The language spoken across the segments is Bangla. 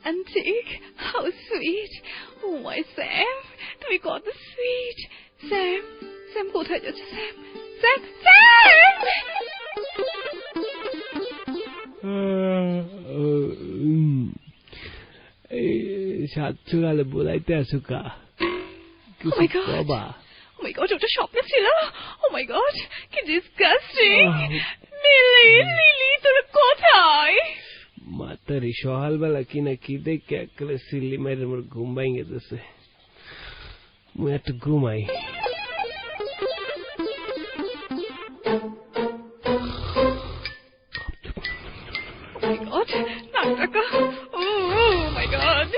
romantic. How sweet. Oh my Sam, তুমি কত sweet. Sam কোথায় যাচ্ছে Sam? সাতচুরালে বলাইতে আসুকা Oh my god, ওটা স্বপ্ন ছিল? Oh my god, কি disgusting. লিলি তোর কোথায়? মাতারি সকালবেলা কিনা কি দেখে একলে সিল্লি মেরে মোর ঘুম ভাঙে গেছে। মুই একটু ঘুমাই। Oh my god, নাটকা। Oh my god.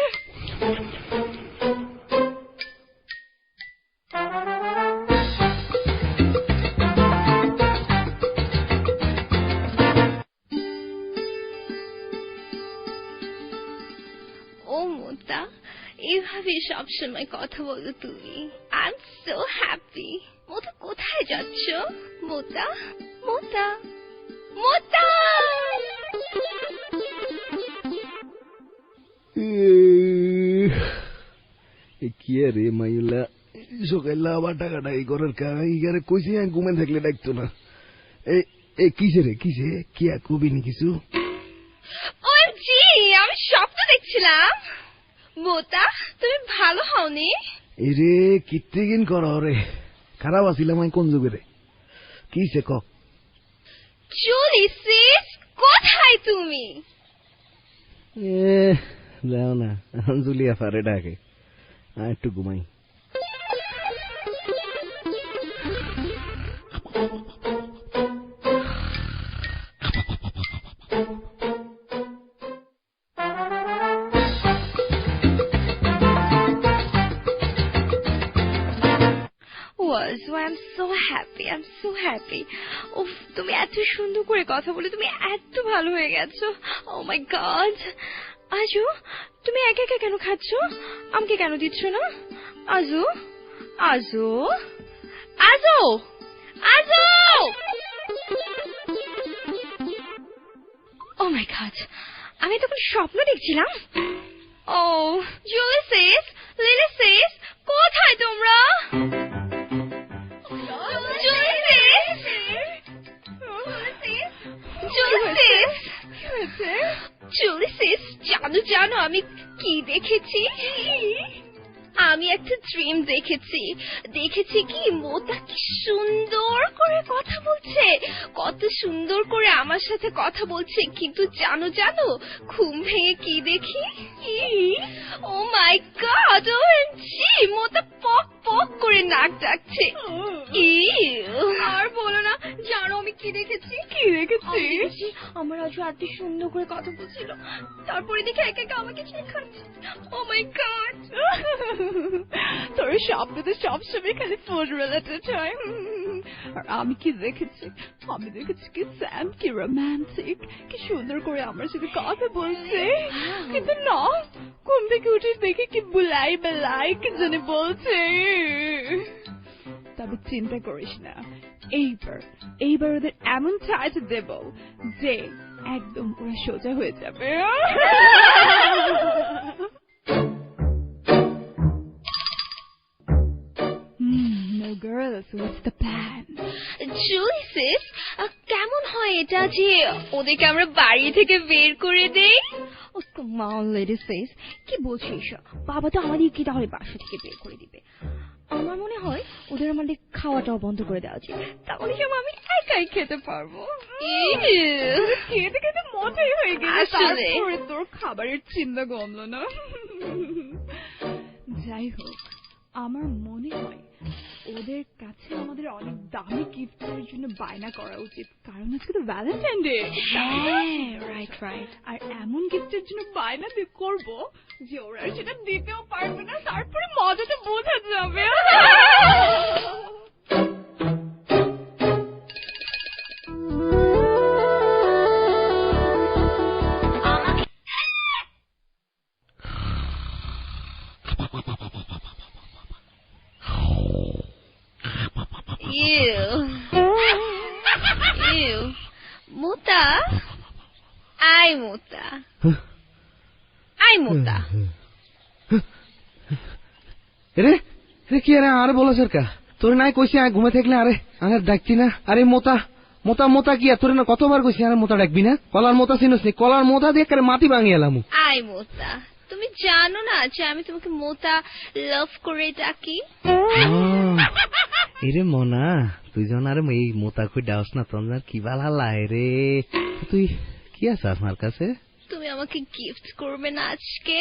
এইভাবে সবসময় কথা বলো তুমি। I am so happy. Mota কোথায় যাচ্ছ? মোতা কি রে মাইলা সকালে আবার টাকাটাই করার কারে কইছি ঘুমে থাকলে ডাকতো না। কিসে কি কবিনি কিছু? ওজি আমি স্বপ্ন দেখছিলাম। মোতা তুমি ভালো হওনি? এরে কিত্তিগিন কর রে, খারাপ আছিলাম আমি কোন যুগে রে? কিসে ক? জুলি সিস কোথায় তুমি? যাও না, জুলিয়া ফারে ডাকে, একটু ঘুমাই। I'm so happy. উফ তুমি এত সুন্দর করে কথা বলে, তুমি এত ভালো হয়ে গেছো। Oh my god. আজু তুমি একা একা কেন খাচ্ছ? আমাকে কেন দিচ্ছ না? আজু Oh my god, আমি তখন স্বপ্ন দেখছিলাম। Oh, Julie sis, Lily sis, কোথায় তোমরা? Julie sis, জানো আমি কি দেখেছি? আমি একটা ড্রিম দেখেছি কি মোতা কি সুন্দর করে কথা বলছে, কত সুন্দর করে আমার সাথে কথা বলছে। কিন্তু জানো ঘুম ভেঙে কি দেখি? ও মাই গড, ওএমজি, মোতা পক পক করে নাক ডাকছে। আর বলো না, জানো আমি কি দেখেছি? আমার আজও এত সুন্দর করে কথা বলছিল, তারপরে দেখে একা একা আমাকে শেখাচ্ছে। ও মাই গড। তোর স্বপ্ন তো সবসময় খালি ফুড রিলেটেড হয়। আর আমি কি দেখেছি? আমি দেখেছি কি স্যাম কি রোমান্টিক, কি সুন্দর করে আমার সাথে কথা বলছে। কিন্তু না, ঘুম থেকে উঠে দেখে কি বেলাই কি জানি বলছে। তবে চিন্তা করিস না, এইবার ওদের এমন টাইট দেব যে একদম ওরা সোজা হয়ে যাবে। No girls, what's the plan? Julie sis, কেমন হয় এটা যে ওদেরকে আমরা বাড়ি থেকে বের করে দেই? Oh come on lady sis, কি বলছিস? বাবা তো আমাদেরকে তাহলে বাসা থেকে বের করে দিবে। আমার মনে হয় ওদের আমাদের খাওয়াটাও বন্ধ করে দেওয়া উচিত, তাহলে আমি একাই খেতে পারবো। খেতে মজাই হয়ে গেল, তারপরে তোর খাবারের চিন্তা কমলো না। যাই হোক, আমার মনে হয় ওদের কাছে আমাদের অনেক দামি গিফটের জন্য বায়না করা উচিত, কারণ আজকে তো ভ্যালেন্টাইন ডে। রাইট। আর এমন গিফটের জন্য বায়না করবো যে ওরা সেটা দিতেও পারবে না, তারপরে মজাটা বোঝা যাবে। Muta. আই মোতা রে রে কি আরে আরে বলো সরকা তোর নাই কইছি আয় ঘুমে থাকলে আরে আরে ডাকছি না আরে মোতা মোতা মোতা কি তোর না কতবার কইছি আরে মোতা ডাকবি না কলার মোতা চিনস নি কলার মোতা দিয়ে করে মাটি ভাঙি এলাম আই মোতা তুমি জানো না যে আমি তোমাকে মোতা লাভ করে ডাকি এরে মনা তুই যখন আরে এই মোতা কই ডাউস না তোর কি ভালো লাগে রে তুই কি আছে আমার কাছে তুমি আমাকে গিফট করবে না আজকে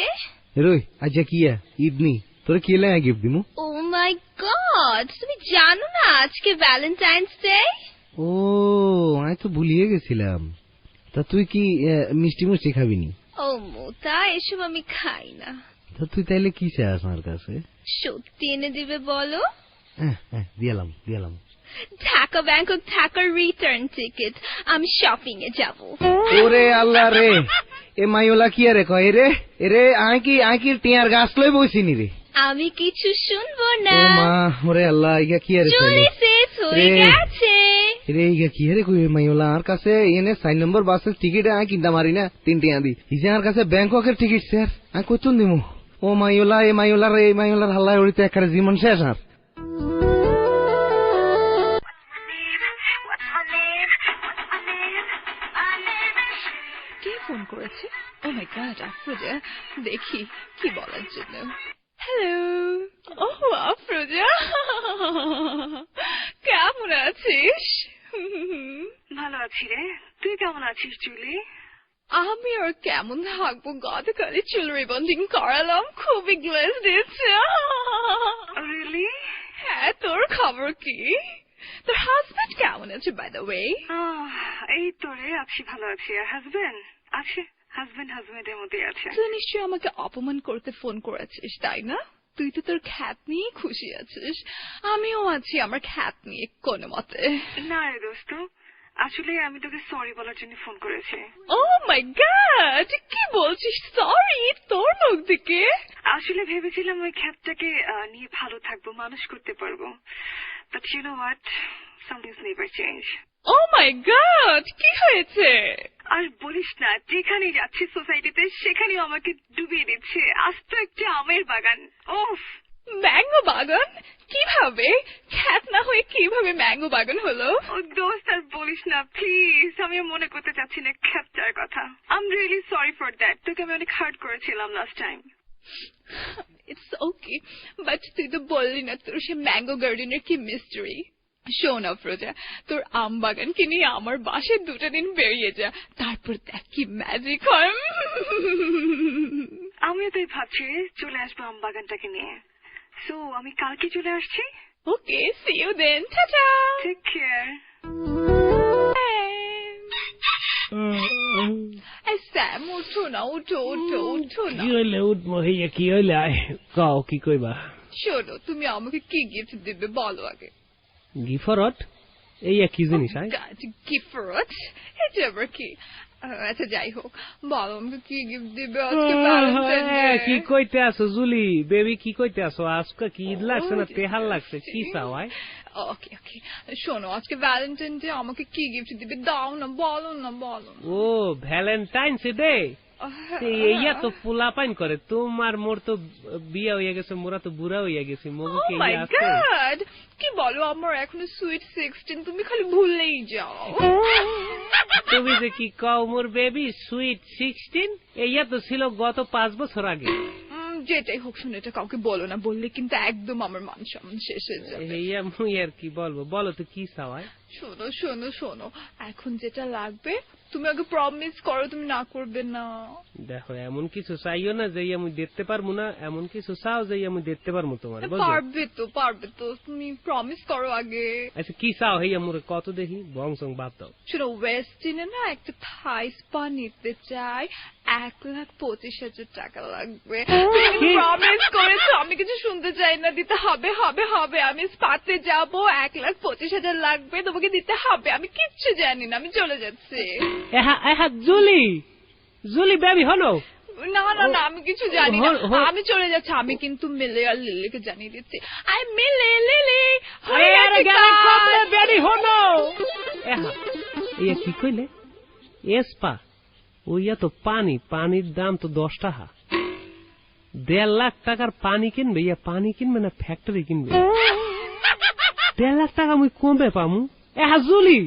রই আজ কি ঈদ নি তোর কি লাগে গিফট দিমু ও মাই গড তুমি জানো না আজকে ভ্যালেন্টাইন্স ডে ও আমি তো ভুলিয়ে গেছিলাম তা তুই কি মিষ্টি মুষ্টি খাবি নি ও মোতা এসব আমি খাই না তা তুই তাইলে কি চাস আমার কাছে সত্যি এনে দিবে বলো দিলাম দিলাম ঢাকা ব্যাংকক ঢাকার রিটার্ন টিকিট আমি শপিং এ যাব ওরে আল্লাহ রে এ মাইওলা কি আরে কয় রে এরে আই কি টিয়ার গাছ লই বইছিনি রে আমি কিছু শুনবো না ও মা ওরে আল্লাহ ইয়া কি আরে চলে শেষ হয়ে গেছে রে ইয়া কি আরে কই মাইওলা আর কাছে এনে 6 নম্বর বাসের টিকিট আই কিনতে মারি না 3 টিয়া দি ইজে আর কাছে ব্যাংককের টিকিট স্যার আই কইতুন দিমু ও মাইওলা এ মাইওলা রে মাইওলার হাল্লা উড়িতে একারে জীবন শেষ আর ফোন করেছে ও মাই গড আফরোজা দেখি কি বলার জন্য হ্যালো ও আফরোজা কেমন আছিস ভালো আছি রে তুই কেমন আছিস জুলি আমি আর কেমন থাকবো গতকালে চুল রিবন্ডিং করালাম খুবই গ্লেজ দিচ্ছে রিয়েলি হ্যাঁ তোর খবর কি তোর হাজবেন্ড কেমন আছে বাই দ্য ওয়ে এই তো রে আছি ভালো আছি আর হাজবেন্ড আছে হাজবেন্ডের মধ্যে আছে তুই নিশ্চয়ই আমাকে অপমান করতে ফোন করেছিস তাই না তুই তো তোর খ্যাত নিয়ে খুশি আছিস আমিও আছি আমার খ্যাত নিয়ে কোনো মতে না রে দোস্ত আসলে আমি তোকে সরি বলার জন্য ফোন করেছি ও মাই গড কি বলছিস সরি তোর মুখ থেকে আসলে ভেবেছিলাম ওই খ্যাতটাকে নিয়ে ভালো থাকবো মানুষ করতে পারবো but you know what somethings never change oh my god কি হয়েছে আর বলিস না যেখানে যাচ্ছি সোসাইটিতে সেখানেও আমাকে ডুবিয়ে দিচ্ছে আস্ত একটা আমের বাগান ওফ ম্যাঙ্গো বাগান কিভাবে খ্যাত না হয়ে কিভাবে ম্যাঙ্গো বাগান হলো ও দোস্ত আর বলিস না প্লিজ আমি মনে করতে চাচ্ছি না খ্যাতটার কথা I am really sorry for that তোকে আমি অনেক হার্ট করেছিলাম last time it's okay but তুই তো বললি না তোর সে ম্যাঙ্গো গার্ডেনের কি মিস্ট্রি শোন আফরোজা তোর আম বাগানকে নিয়ে আমার বাসায় 2 দিন বেরিয়ে যা তারপর দেখ কি ম্যাজিক হয় আমিও তাই ভাবছি চলে আসবো আম বাগানটাকে নিয়ে সো আমি কালকে চলে আসছি okay see you then tata take care Sam উঠো না উঠো না কি হইলে উঠবো হইয়া কি হইলে আয় কও কি কইবা শোনো তুমি আমাকে কি গিফট দিবে বলো আগে গিফরট এই কি জিনিস আয় গিফট এটা আবার কি আচ্ছা যাই হোক বলো আমাকে কি গিফট দিবে আজকে ভ্যালেন্টাইন ডে কি কইতে আসো জুলি বেবি কি কইতে আসো আজকে কি ঈদ লাগছে না তেহার লাগছে কি চাও আয় ওকে শোনো আজকে ভ্যালেন্টাইন ডে আমাকে কি গিফট দিবে দাও না বলো ও ভ্যালেন্টাইন্স ডে ইয়া তো পোলা পাইন করে তোমার মোর তো বিয়া হইয়া গেছে মোরা তো বুড়া হইয়া গেছি মগু কে আছে কি বলো আমার এখনো সুইট 16 তুমি খালি ভুললেই যাও তুমি যে কি কও মোর বেবি সুইট 16 ইয়া তো ছিল গত 5 বছর আগে যেটাই হোক শুনে এটা কাউকে বলো না বললে কিন্তু একদম আমার মান সম্মান শেষ হয়ে যাবে ইয়া মুই আর কি বলবো বলো তো কি চাওয়ায় শোনো এখন যেটা লাগবে তুমি আগে প্রমিস করো তুমি না করবে না দেখো এমন কিছু চাইও না যে আমি দেখতে পারবো না এমন কিছু চাও যে আমি দেখতে পারবো তোমার পারবে তো তুমি প্রমিস করো আগে আচ্ছা কি চাও হইয়া মোরে কত দেখি বংশং বাদ দাও শোনো ওয়েস্টিনে না একটা থাই স্পা নিতে চাই 1,25,000 টাকা লাগবে প্রমিস করেছো আমি কিছু শুনতে চাই না দিতে হবে আমি স্পাতে যাবো 1,25,000 লাগবে তোমাকে দিতে হবে আমি কিচ্ছু জানি না আমি চলে যাচ্ছি জুলি বেবি হলো না আমি কিছু জানি না আমি চলে যাচ্ছি আমি কিন্তু মিলে আর লিলিকে জানিয়ে দিচ্ছি আই মিলে লিলি বেবি হলো কি কইলে এসপা ওইয়া তো পানির দাম তো 10 টাকা 1.5 লাখ টাকার পানি কিনবে, ইয়া পানি কিনবে না ফ্যাক্টরি কিনবে? 1.5 লাখ টাকা মুই কমবে পামু? জুলি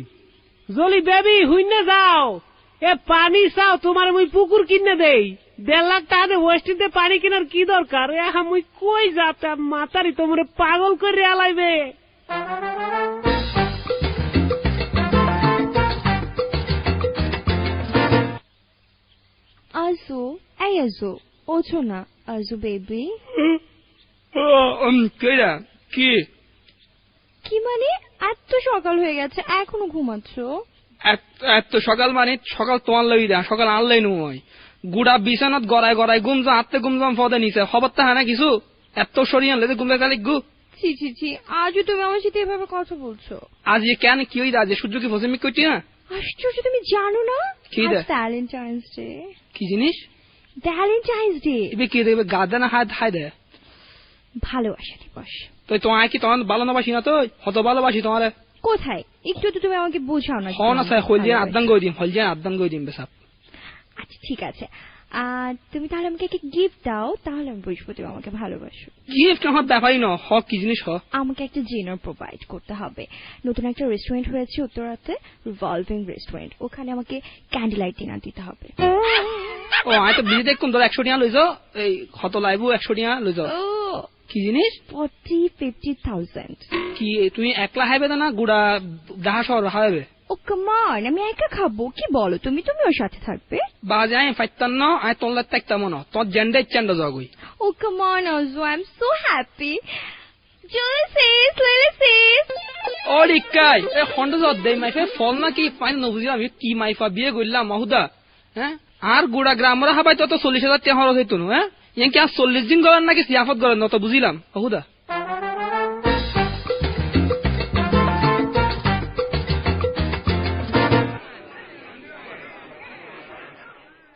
জলি বেবি হুইনে যাও, এ পানি চাও তোমার মুই পুকুর কিনে দেই। 1.5 লাখ টাকা ওয়েস্টিতে পানি কেনার কি দরকার? মুই কই যাতে মাতারি তোমরে পাগল করে আলাইবে। আজু এই আজু ওঠো না আজু বেবি। কইরা কি কি মানে এত সকাল হয়ে গেছে এখনো ঘুমাচ্ছ? এত সকাল মানে সকাল তোমার লাগি দেয়, সকাল আনলাই নয়। গুড়া বিছানাত গড়ায় গড়ায় গুমজাম আত্মে গুমজাম পদে নিচে খবর তা হ্যাঁ না কিছু এত সরিয়ে আনলে গুমজাই তাহলে গু। ছি ছি ছি, আজও তুমি আমার সাথে এভাবে কথা বলছো। আজ কেন কি হই আজ সূর্য কি ফসে মিক কইটি না? আশ্চর্য, তুমি জানো না কি দে? Valentine's day. কি জিনিস? Valentine's day. এবে কি দেবে গাদা না হাত হাই দে? ভালোবাসা দিবস। তো তোমার কি তোমার ভালোবাসি না? তো হত ভালোবাসি তোমার। কোথায় একটু তো তুমি আমাকে বোঝাও না। হন আছে হলজে আদান গই দিম, হলজে আদান গই দিম বেসাব। আচ্ছা ঠিক আছে, তুমি তাহলে আমাকে একটা গিফট দাও, তাহলে আমি বুঝবো তুমি আমাকে ভালোবাসো। গিফট আমার ব্যাপারই না, হ কি জিনিস হ? আমাকে একটা ডিনার প্রোভাইড করতে হবে। নতুন একটা রেস্টুরেন্ট হয়েছে উত্তরাতে, রিভলভিং রেস্টুরেন্ট, ওখানে আমাকে ক্যান্ডেল লাইট ডিনার দিতে হবে। ও আমি তো বিজি দেখুন তোর 100 টাকা লই যাও, এই হত লাইবু 100 টাকা লই যাও। কি জিনিস? 40-50,000। কি তুমি একলা হাইবে না গুড়া দাহা শহর হাইবে? ও কাম অন, আমি একা খাবো? কি বলো তুমি? তুমি ওর সাথে থাকবে? বাজে আমি ফাইতাম না, আমি তোলা থাকতাম না, তোর জেন্ডে চেন্ডা যাগই। ও কাম অন আজু, I am so happy. Julie sis, Lily sis. ওরে কাই এ খন্ড জদ দেই মাইফে ফল না কি ফাইন ন বুঝিলাম কি মাইফা বিয়ে কইলাম মাহুদা। হ্যাঁ আর গুড়া গ্রামরা হাবাই তো 40,000 টাকা খরচ হইতো না। হ্যাঁ ইয়ান কি আর 40 দিন করেন নাকি সিয়াফত করেন না তো বুঝিলাম মাহুদা।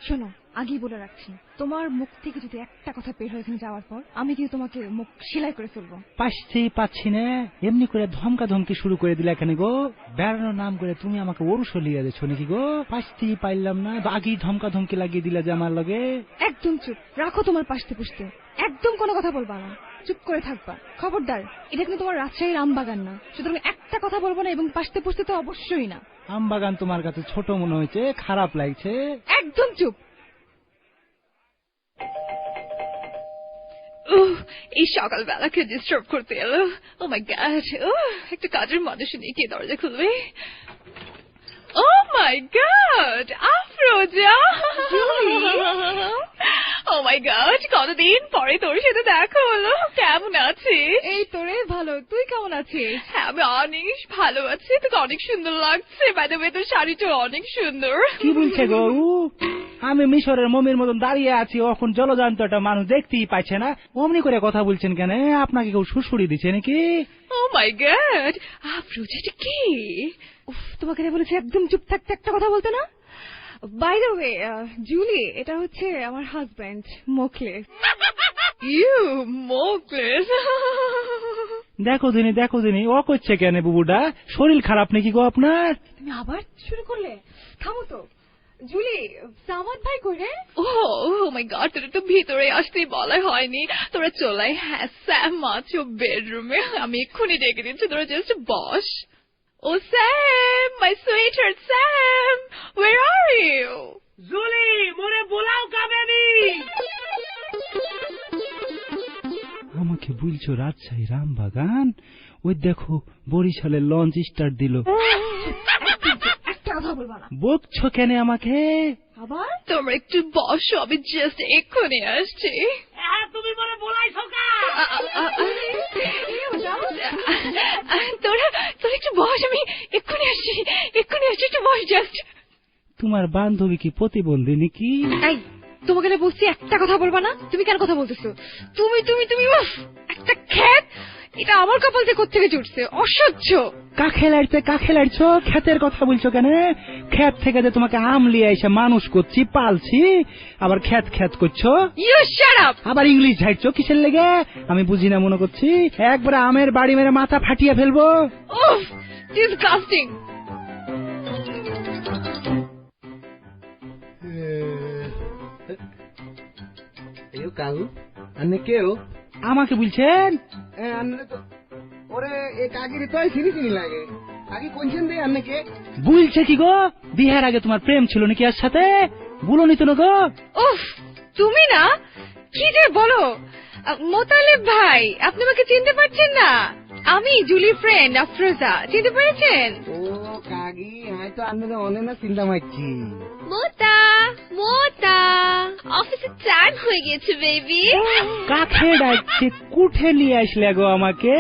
শোনো, আগেই বলে রাখছি, তোমার মুখ থেকে যদি একটা কথা বের হয়ে যাওয়ার পর আমি কিন্তু তোমাকে মুখ সেলাই করে ফেলবো। পাচ্ছেই পাচ্ছি না, এমনি করে ধমকা ধমকি শুরু করে দিলে এখানে গো। বেড়ানোর নাম করে তুমি আমাকে ওরু সলিয়ে দিচ্ছ নাকি গো? পাচ্ছেই পাইলাম না, আগেই ধমকা ধমকি লাগিয়ে দিলে যে আমার লগে। একদম চুপ রাখো তোমার পাশতে পুষতে, একদম কোনো কথা বলবা না, চুপ করে থাকবা। খবরদার, এটা কিন্তু তোমার রাজশাহীর আমবাগান না, সুতরাং একটা কথা বলবো না, এবং পাশতে পুষতে তো অবশ্যই না। আমবাগান তোমার কাছে ছোট মনে হয়েছে, খারাপ লাগছে? একদম চুপ। এই সকালবেলাকে ডিস্টার্ব করতে এলো। ও মাই গড, একটা কাজের মানুষ নিয়ে কে দরজা খুলবে? ও my god, Afroza. O my god, কতদিন পরে তোর সাথে দেখা হলো। কেমন আছিস? এই তোরে ভালো, তুই কেমন আছিস? হ্যাঁ আমি অনেক ভালো আছি, তোকে অনেক সুন্দর লাগছে। বাই দ্য ওয়ে তোর শাড়িটা অনেক সুন্দর। কি বলছে গো? আমি মিশরের মমির মতন দাঁড়িয়ে আছি, এখন জলজান্ত একটা মানুষ দেখতেই পাইছে না, অমনি করে কথা বলছেন কেন? আপনাকে কেউ সুড়সুড়ি দিচ্ছে নাকি? ও মাই গড, আফরোজা এটা কি? উফ, তোমাকে বলেছি একদম চুপ থাকতে, একটা কথা বলতে না। বাই দ্য ওয়ে জুলি, এটা হচ্ছে আমার হাজবেন্ড মোকলেস। ইউ মোকলেস। দেখো দিনি ও করছে কেন? বুবুটা শরীর খারাপ নাকি গো আপনার? তুমি আবার শুরু করলে, থামো তো। জুলি, সামাদ ভাই করে? ও মাই গড, তোরা তো ভিতরে আসতেই বলা হয়নি। তোরা চলাই। হ্যাঁ স্যাম আছে বেডরুমে, আমি এক্ষুনি ডেকে দিচ্ছি, তোরা জাস্ট বস। Oh Sam, my sweetheart Sam, where are you? Julie মোরে বোলাও কাবেনি। আমাকে বলছো রাজশাহী রামবাগান? ওই দেখো বরিশালের লঞ্চ স্টার্ট দিল। একটা কথা বলবা না। বকছো কেন আমাকে? আবার তোমরা একটু বসো, আমি জাস্ট এক্ষুনি আসছি। তুমি মোরে বোলাইছো কা? তোরা একটু বস, আমি এক্ষুনি আসছি, একটু বস জাস্ট। তোমার বান্ধবী কি প্রতিবন্ধী নাকি? এই, তোমাকে বলছি একটা কথা বলবা না, তুমি কেন কথা বলতেছো? তুমি তুমি তুমি উফ, একটা খ্যাত, এটা আমার কপাল থেকে কোত্থেকে জুটছে, অসহ্য। কাকে লাড়ছো? ক্ষেতের কথা বলছো কেন? ক্ষেত থেকে যে তোমাকে আম লিয়ে এসে মানুষ করছি, পালছি, আবার খ্যাত করছো। You shut up. আবার ইংলিশ ঝাড়ছো কিসের লেগে? আমি বুঝি না মনে করছি, একবার আমের বাড়ি মেরে মাথা ফাটিয়ে ফেলবো। উফ, ডিসগাস্টিং। কাকু আনে কেউ আমাকে বলছেন? আনে তো ওরে এ কাকিরে তো চিনি চিনি লাগে। কাকি কোনছেন দে আনে কে? বলছে কি গো, বিয়ের আগে তোমার প্রেম ছিল নাকি আর সাথে? বলনি তো না গো? উফ, তুমি না কি যে বলো। মোতালেব ভাই, আপনি আমাকে চিনতে পারছেন না? আমি জুলির ফ্রেন্ড আফরোজা, চিনতে পেরেছেন? ও কাকি, আমি তো আনে অনেক না চিন্তা মারছি। মোতা মোতা, অফিসে টাইম হয়ে গেছে বেবি। কাকে ডাকছে? কুঠে নিয়ে আসলে গো আমাকে?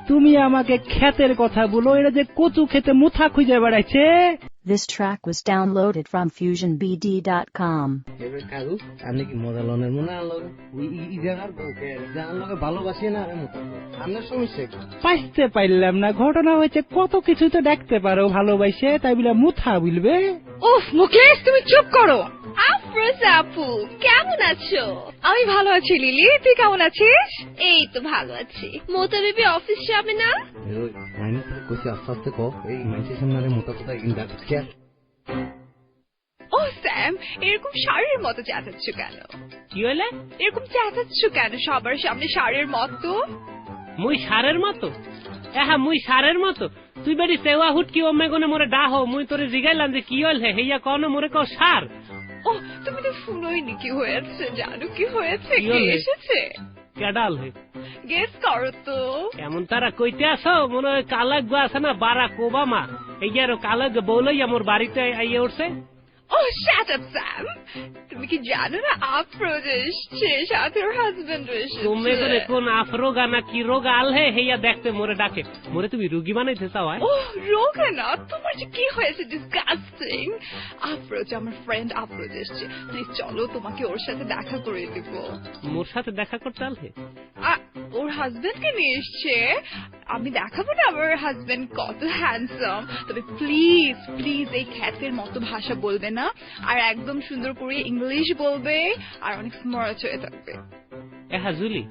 তুমি আমাকে ক্ষেতের কথা বলো, এরা যে কচু খেতে মুথা খুঁজে বেড়াচ্ছে। This track was downloaded from FusionBD.com. এবার কাকু আপনি কি মজা লনের মনে আনলো? ই জায়গার বউকে জানার লোকে ভালোবাসি না আরে মতো আপনার সমস্যা কি? পাইতে পারলাম না, ঘটনা হয়েছে কত কিছু তো দেখতে পারো ভালোবাসে, তাই বলে মুথা বলবে? উফ মুকেশ, তুমি চুপ করো। আফরোজা আপু, কেমন আছো? আমি ভালো আছি লিলি, তুই কেমন আছিস? এই তো ভালো আছি। মোতা বেবি অফিস যাবে না? ওই মাইনে তো কইছে আস্তে আস্তে কো, এই মাইনের সামনে আরে মোটা কথা ইন্দা কে? ও স্যাম, এরকম শাড়ির মতো চেঁচাচ্ছ কেন? কি হইলে? এরকম চেঁচাচ্ছ কেন সবার সামনে শাড়ির মতো? মুই সারের মতো? হ্যাঁ মুই সারের মতো? তুই বেরি সেওয়া হুটকি ওমে গনে মোরে ডাহো, মুই তোরে জিগাইলাম যে কি হল হেইয়া কন মোরে কও সার। ও তুমি তো শুনোইনি কি হয়েছে, জানো কি হয়েছে? কি কে হলো? এসেছে? কেডাল হে? গেস করো তো। এমন তারা কইতে আসো মনে হয় কালাগ গো আছে না বারাক ওবামা, এইয়ারও কালাগ বউলইয়া মোর বাড়িতে আইয়া উঠছে। ও শাট আপ স্যাম, তুমি কি জানো না আফরোজা এসছে, সাথে ওর হাজবেন্ড তুমি করে এসেছে। কোন আফরোগা না কি রোগ আলহে হেইয়া দেখতে মোরে ডাকে। মোরে তুমি রুগী বানাইতে চাও? ও রোগা না, তোমার যে কি হয়েছে ডিসগাস্টিং। আফরোজা আমার ফ্রেন্ড আফরোজা এসছে, প্লিজ চলো তোমাকে ওর সাথে দেখা করে দিব। মোর সাথে দেখা করতে আলহে? ওর হাজবেন্ডকে নিয়ে এসছে, আমি দেখাবো না আমার হাজবেন্ড কত হ্যান্ডসাম। তবে প্লিজ প্লিজ এই খ্যাতের মতো ভাষা বলবে না, আর একদম সুন্দর করে ইংলিশ বলবে, আর অনেক স্মার্ট হয়ে থাকবে। হ্যাঁ জুলি,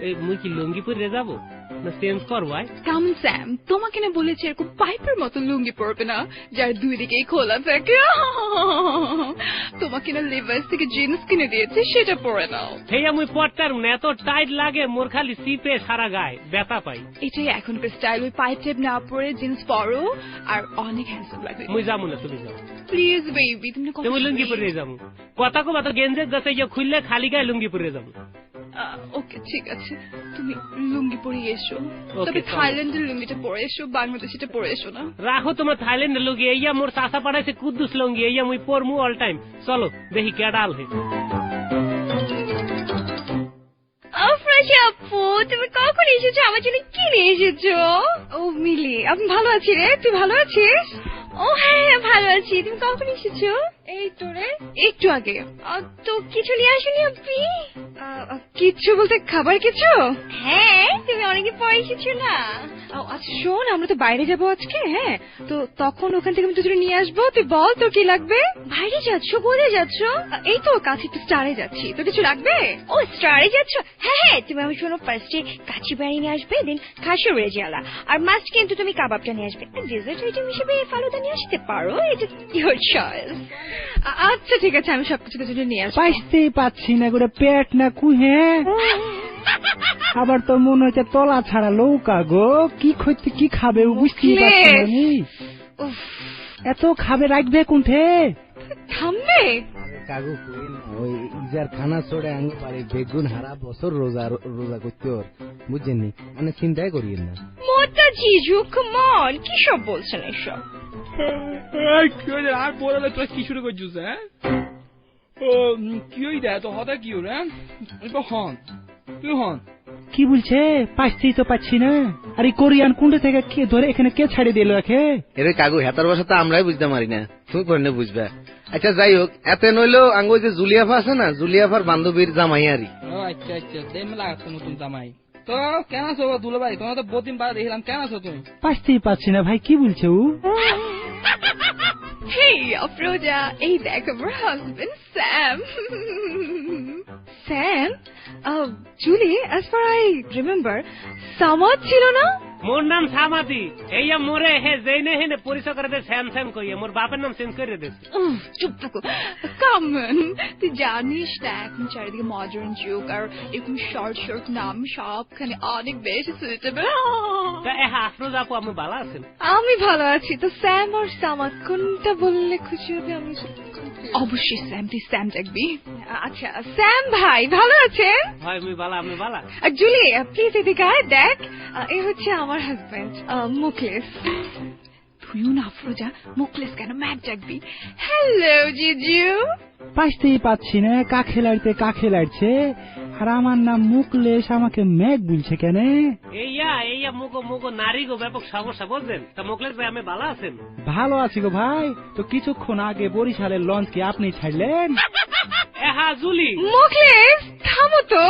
এই মুই কি লুঙ্গি পরে যাবো না চেঞ্জ করবাই? কাম স্যাম, তোমাকে না বলেছে এরকম পাইপের মতো লুঙ্গি পরবে না যার দুই দিকেই খোলা থাকে। তোমাকে না লিভাইস থেকে জিন্স কিনে দিয়েছে, সেটা পরে নাও। হেইয়া মুই পরতার না, এত টাইট লাগে মোর খালি সিপে সারা গায়ে ব্যথা পাই। এটাই এখনকার স্টাইল, ওই পাইপ টেপ না পরে জিন্স পরো আর অনেক হ্যান্ডসাম লাগবে। মুই যাবো না, তুমি যাও। প্লিজ বেবি, তুমি কথা তুমি লুঙ্গি পরে যাবো। কথা কো তো গেঞ্জের গাছে ইয়া খুললে খালি গায়ে লুঙ্গি পরে যাবো। ওকে ঠিক আছে, তুমি লুঙ্গি পরে এসো। Okay, তবে চলো। থাইল্যান্ডের লুঙ্গিটা পরে এসো, বাংলাদেশিটা পরে এসো না। রাখো তোমার থাইল্যান্ডের লুঙ্গি, এইয়া মোর চাষা পাঠাইছে কুদ্দুস লুঙ্গি, এইয়া মুই পরমু অল টাইম। চলো দেখি কেডাল হে। আফরোজা আপু, তুমি কখন এসেছো? আমার জন্য কি নিয়ে এসেছো? ও মিলি, আমি ভালো আছি রে, তুই ভালো আছিস? ও হ্যাঁ ভালো আছি। তুমি কখন এসেছো? এই তো রে। একটু আগে। তো কিছু নিয়ে আসনি আপনি? কিচ্ছু বলতে খাবার কিছু? হ্যাঁ, তুমি অনেকদিন পরে এসেছো না? আচ্ছা শোন, আমরা তো বাইরে যাবো আজকে, হ্যাঁ তো তখন ওখান থেকে আমি দুজনে নিয়ে আসবো। তুই বল তোর কি লাগবে? বাইরে যাচ্ছ? কোথায় যাচ্ছ? এই তো কাছে একটু স্টারে যাচ্ছি, তোর কিছু লাগবে? ও স্টারে যাচ্ছ? হ্যাঁ হ্যাঁ, তুমি আমি শোনো, ফার্স্টে কাচি বাড়ি নিয়ে আসবে, দেন খাসি রেজালা, আর মাস্ট কিন্তু তুমি কাবাবটা নিয়ে আসবে। ডেজার্ট আইটেম হিসেবে ফালুদা নিয়ে আসতে পারো, এটা ইওর চয়েস। আচ্ছা ঠিক আছে, আমি সবকিছু দুজনে নিয়ে আসবো। পাইতেই পাচ্ছি না করে পেট না কুহে, আবার তো মনে হচ্ছে তলা ছাড়া লৌকা গো। কি খইতে কি খাবে বুঝতেই পারছি না আমি। উফ, এত খাবে রাখবে কোনঠে? থামবে? আরে কাকু কইন ওই ইজার খানা ছড়ে আঙ্গে পারে বেগুন হারা বছর রোজা রোজা করতে ওর, বুঝছেননি? মানে চিন্তাই করিয়েন না। মোটা জিজু, কাম অন, কি সব বলছেন এসব? কি হয়েছে আর পড়ালে তোরা কি শুরু করছিস? হ্যাঁ ও কি হই দেয় তো হঠাৎ কি ওরে হন তুই হন কি বলছে? পাইতেই তো পাচ্ছি না। আর এই কোরিয়ান কুন্ডে থেকে কে ধরে এখানে কে ছাড়ি দিল একে? এরে কাকু হেতার ভাষা তো আমরাই বুঝতে পারি না, তুমি পরে বুঝবে। আচ্ছা যাই হোক, এতে নইলেও আঙ্গ যে জুলিয়াফা আছে না, জুলিয়াফার বান্ধবীর জামাই আরি। ও আচ্ছা আচ্ছা দেখ লাগাচ্ছে নতুন জামাই। তো কেন আছো দুলো ভাই? তোমার তো বহুদিন বাদ দেখলাম, কেন আছো তুমি? পাইতেই পাচ্ছি না ভাই, কি বলছে ও? হেই আফরোজা, এই দেখ আমার husband Sam. Sam? Julie, as far I remember, Samad ছিল না? মোর নাম সামাদি। এইয়া মোরে হে যেইনে হেনে পরিচয় করে দে স্যাম স্যাম কইয়া, মোর বাপের নাম চেঞ্জ করে দিস। চুপ থাকো। কামন, তুই জানিস না এখন চারিদিকে মডার্ন যুগ, আর এরকম শর্ট শর্ট নাম সবখানে অনেক বেশি সুইটেবল। তা আফরোজ আপু আমি ভালো আছেন? আমি ভালো আছি। তো স্যাম আর সামাদ কোনটা বললে খুশি হবে? আমি অবশ্যই স্যাম, তুই স্যাম দেখবি। আচ্ছা স্যাম ভাই ভালো আছেন? হয় আমি ভালো, আমি ভালো। জুলি প্লিজ এদিকে আয়, দেখ এ হচ্ছে আমার হাজবেন্ড মুকলেশ। তুইও না আফরোজা, মুকলেস কেন, ম্যাক দেখবি। হ্যালো জিজু। পাইতেই পাচ্ছি না, কাকে লাড়ছে। আর আমার নাম মুকলেশ, আমাকে ম্যাক বলছে কেন? এইয়া মুগো নারী গো ব্যাপক সমস্যা বুঝলেন। তা মোকলেশ ভাই আমি ভালো আছেন? ভালো আছি গো ভাই। তো কিছুক্ষণ আগে বরিশালের লঞ্চ কি আপনি ছাড়লেন? হ্যাঁ জুলি। মুকলেশ থামো তো।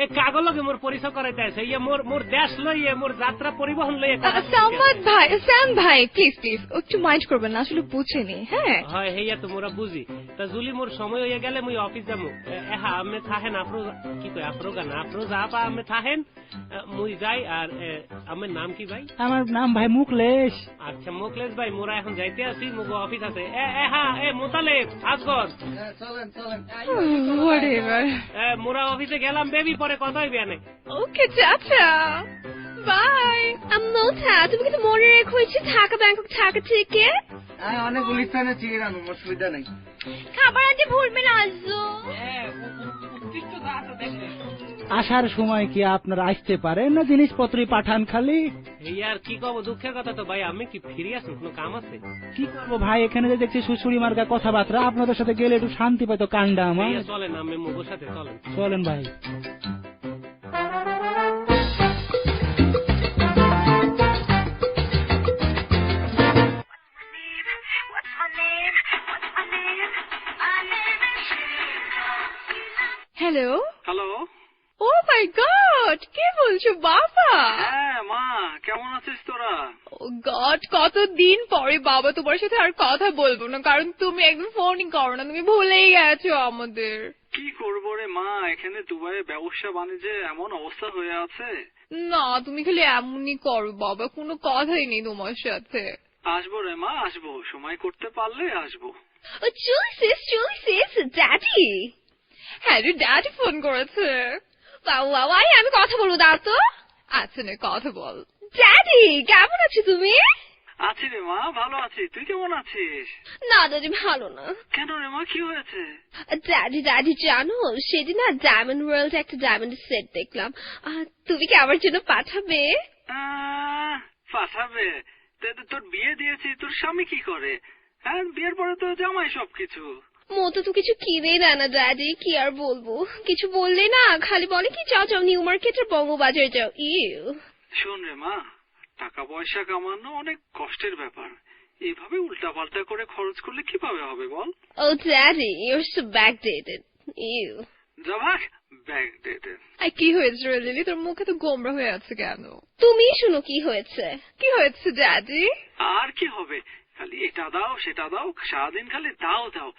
এ কাগলকে মোর পরিচয় করাইতে আছে। ইয়া মোর দেশ লইয়ে, মোর যাত্রা পরিবহন লইয়ে। সামাদ ভাই, স্যাম ভাই প্লিজ একটু মাইন্ড করবেন না, আসলে বুঝেনি। হ্যাঁ হয় হেয়া তো মোরা বুঝি। তা জুলি মোর সময় হয়ে গেলে মুই অফিস যাবো। হ্যাঁ আমি থাহেন আফরোজ, কি কই আফরোগা না আফরোজ আপা আমি থাহেন, মুই যাই। আর আমার নাম কি ভাই? আমার নাম ভাই মুকলেশ। আচ্ছা মুকলেশ ভাই, মোরা এখন যাইতে আছি, মুগো অফিস আছে। হ্যাঁ মোতালেব আসগর চলেন চলেন। হোয়াটএভার। মোরা অফিসে গেলাম বেবি, পরে কথা হইবে আনে। ওকে চাচা বাই। মোথা, তুমি কিন্তু মনে রেখেছি ঢাকা ব্যাংকক ঢাকা থেকে অনেকগুলি স্থানে চিড়ে আনো, অসুবিধা নেই। খাবার আনতে ভুলবে না আসো। আসার সময় কি আপনারা আসতে পারেন না জিনিসপত্র পাঠান খালি? এই আর কি কব, দুঃখের কথা তো ভাই। আমি কি ফিরে আসুন, কোনো কাম আছে? কি করবো ভাই, এখানে যে দেখছি সুসুরি মার্কা কথাবার্তা, আপনাদের সাথে গেলে একটু শান্তি পাইতো কান্ডা আমার। চলেন আমি মুগোর সাথে চলেন। চলেন ভাই। Hello hello. Oh my god, কে বলছো বাবা? হ্যাঁ মা, কেমন আছিস তোরা? ও গড, কতদিন পরে বাবা, তোমার সাথে আর কথা বলবো না, কারণ তুমি একদম ফোনই করো না, তুমি ভুলেই গেছো আমাদের। কি করবো রে মা, এখানে দুবাইয়ে ব্যবসা বাণিজ্যে এমন অবস্থা হয়ে আছে। না তুমি খালি এমনই করো বাবা, কোনো কথাই নেই তোমার সাথে। আসবো রে মা, আসবো, সময় করতে পারলে আসবো। ও চুলসিস ড্যাডি। হ্যাঁ রে, ড্যাডি ফোন করেছে। বাবা আমি কথা বলবো, দাও তো। আচ্ছা নে, কথা বল। ড্যাডি কেমন আছো তুমি? আছি রে মা, ভালো আছি। তুই কেমন আছিস? না দাদি ভালো না। কেন রে মা, কি হয়েছে? ড্যাডি জানো, সেদিন না ডায়মন্ড ওয়ার্ল্ড একটা ডায়মন্ডের সেট দেখলাম। তুমি কি আমার জন্য পাঠাবে? পাঠাবে? তোর বিয়ে দিয়েছি, তোর স্বামী কি করে? হ্যাঁ, বিয়ের পরে তো জামাই সবকিছু। মতো তো কিছু কিনেই দেয় না ড্যাডি, কি আর বলবো। কিছু বললে না খালি বলে কি যাও নিউ মার্কেটের বঙ্গবাজারে যাও। শোন রে মা, টাকা পয়সা কামানো অনেক কষ্টের ব্যাপার। এভাবে উল্টাপাল্টা করে খরচ করলে কিভাবে হবে বল? Oh daddy, you're so backdated. যাবাক ব্যাকডেটেড। কি হয়েছে রে লিলি, তোর মুখে তো গোমরা হয়ে আছে কেন? তুমি শুনো কি হয়েছে। কি হয়েছে ড্যাডি? আর কি হবে, খালি এটা দাও সেটা দাও, সারাদিন খালি দাও।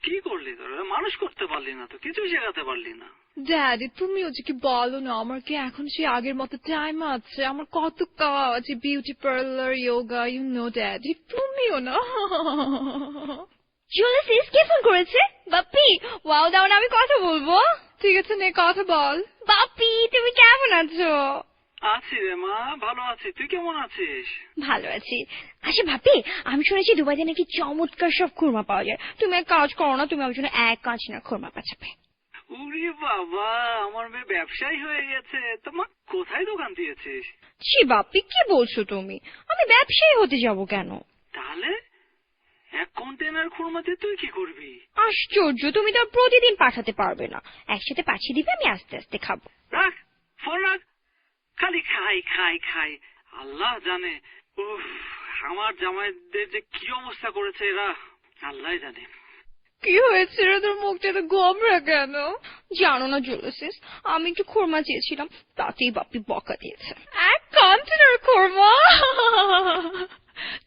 কি করলি তোরা? মানুষ করতে পারলি না তো, কিছু শেখাতে পারলি না। ড্যাডি তুমিও যে কি বলো না, আমার কি এখন সে আগের মতো টাইম আছে? আমার কত কাজ, beauty parlour, yoga, you know daddy, তুমিও না। জুলিসিস কে ফোন করেছে? বাপ্পি, ওয়াও দাও না, আমি কথা বলবো। ঠিক আছে নে, কথা বল। বাপ্পি তুমি কেমন আছো? আছি রে মা, ভালো আছি। তুই কেমন আছিস? ভালো আছি। আচ্ছা ভাবি, আমি শুনেছি দুবাইতে নাকি চমৎকার সব খুরমা পাওয়া যায়। তুমি এক কাজ করো না, তুমি আমার জন্য এক কাজ না খুরমা পাঠাবে। উরে বাবা, আমার মেয়ে ব্যবসায়ী হয়ে গেছে। তোমার কোথায় দোকান দিয়েছিস? ছি বাপ্পি, কি বলছো তুমি? আমি ব্যবসায়ী হতে যাব কেন? তাহলে এক কন্টেনার খুরমাতে তুই কি করবি? আশ্চর্য, তুমি তো প্রতিদিন পাঠাতে পারবে না। একসাথে পাঠিয়ে দিবে, আমি আস্তে আস্তে খাবো। রাখ ফোন রাখ, খালি খাই। আল্লাহ জানে, উফ, আমার জামাইদের যে কি অবস্থা করেছে এরা, আল্লাহ জানে। কি হয়েছে রে, তোর মুখটা তো গোমরা কেন? জানো না জুলিসিস, আমি একটু খুরমা চেয়েছিলাম, তাতেই বাপ্পি বকা দিয়েছে। এক কন্টেনার খুরমা?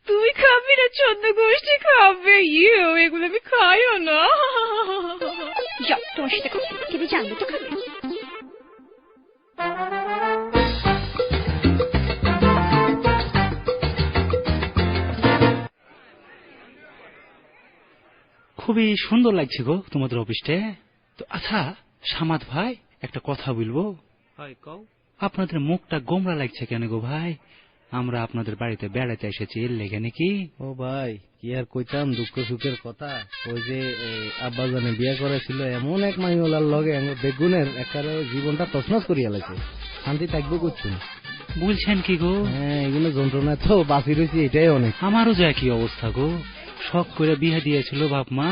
তুই খাবি না, চন্দ্র গোষ্ঠী খাবে? এগুলো আমি খাইও না। যাও, তোমার সাথে কথা কেটে জানবে তো খাবে। খুবই সুন্দর লাগছে গো তোমাদের অফিসটা। তো আচ্ছা সামাদ ভাই, একটা কথা বলবো। হয় কও। আপনাদের মুখটা গোমরা লাগছে কেন গো ভাই? আমরা আপনাদের বাড়িতে বেড়াতে এসেছি, এর লেগে নাকি? ও ভাই, কি আর কইতাম দুঃখ সুখের কথা। ওই যে আব্বাজানে বিয়ে করেছিল এমন এক মাইওলার লগে বেগুনের একেবারে জীবনটা তছনছ করিয়া লাগছে। শান্তি থাকবো করছুন। বলছেন কি গো? হ্যাঁ, এগুলো যন্ত্রণা তো বাঁচি রয়েছি, এটাই অনেক। আমারও যে একই অবস্থা গো। শখ করে বিয়ে দিয়েছিল বাপ মা,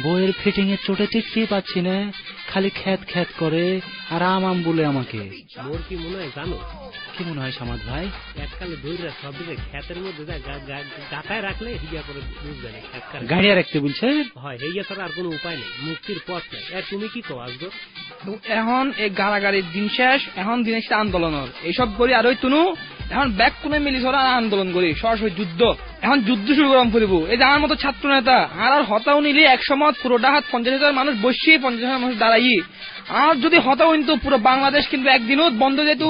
বইয়ের ফিটিং এর চোটে টিকতেই পাচ্ছি না, খালি খ্যাত খ্যাত করে আর আম বলে আমাকে। মোর কি মনে হয় জানো? কি মনে হয় সামাদ ভাই? এককালে ধৈর্য সব দিকে ক্ষেতের মধ্যে গাতায় রাখলে হিয়া করে বুঝবে না ক্ষেত কার গাড়িয়া রাখতে বলছে। হয় হেয়া ছাড়া আর কোনো উপায় নেই, মুক্তির পথ নেই। তুমি কি কো আসবো? এখন এই গাড়াগাড়ির দিন শেষ, এখন দিন এসে আন্দোলনের এইসব করি আর ওই তুনু এখন ব্যাগ কোনে মিলি ধরা আন্দোলন করি, সরাসরি যুদ্ধ। এখন যুদ্ধ শুরু করাম করিব। এই যে আমার মতো ছাত্র নেতা আর হতাও নিলে এক সময় পুরোটা হাত 50,000 মানুষ বসিয়ে 50,000 মানুষ দাঁড়াই। আর যদি হতাও কিন্তু পুরো বাংলাদেশ কিন্তু একদিনও বন্ধ যেত।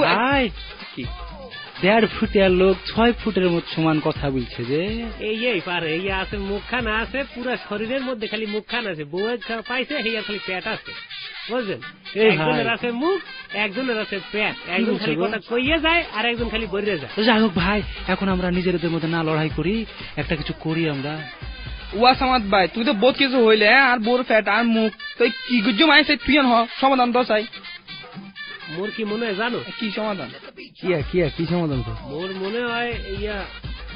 কি 1.5 ফুটের লোক 6 ফুটের মতো সমান কথা বলছে যে এই পারে এই আছে মুখখানা আছে, পুরা শরীরের মধ্যে খালি মুখখান আছে, বউয়ের পাইছে হেয়া খালি পেট আছে, বুঝলেন? একজনের আছে মুখ, একজনের আছে পেট, একজন খালি কথা কইয়ে যায় আর একজন খালি বইরে যায়। যাই হোক ভাই, এখন আমরা নিজেদের মধ্যে না লড়াই করি, একটা কিছু করি আমরা। ওয়া সামাদ ভাই, তুই তো বহুত কিছু হইলে আর বোর ফ্যাট আর মুখ তুই কি গুজ্জু মাইছে, তুই সমাধান তো চাই। মোর কি মনে হয় জানো? কি সমাধান? কি সমাধান? তো মোর মনে হয় ইয়া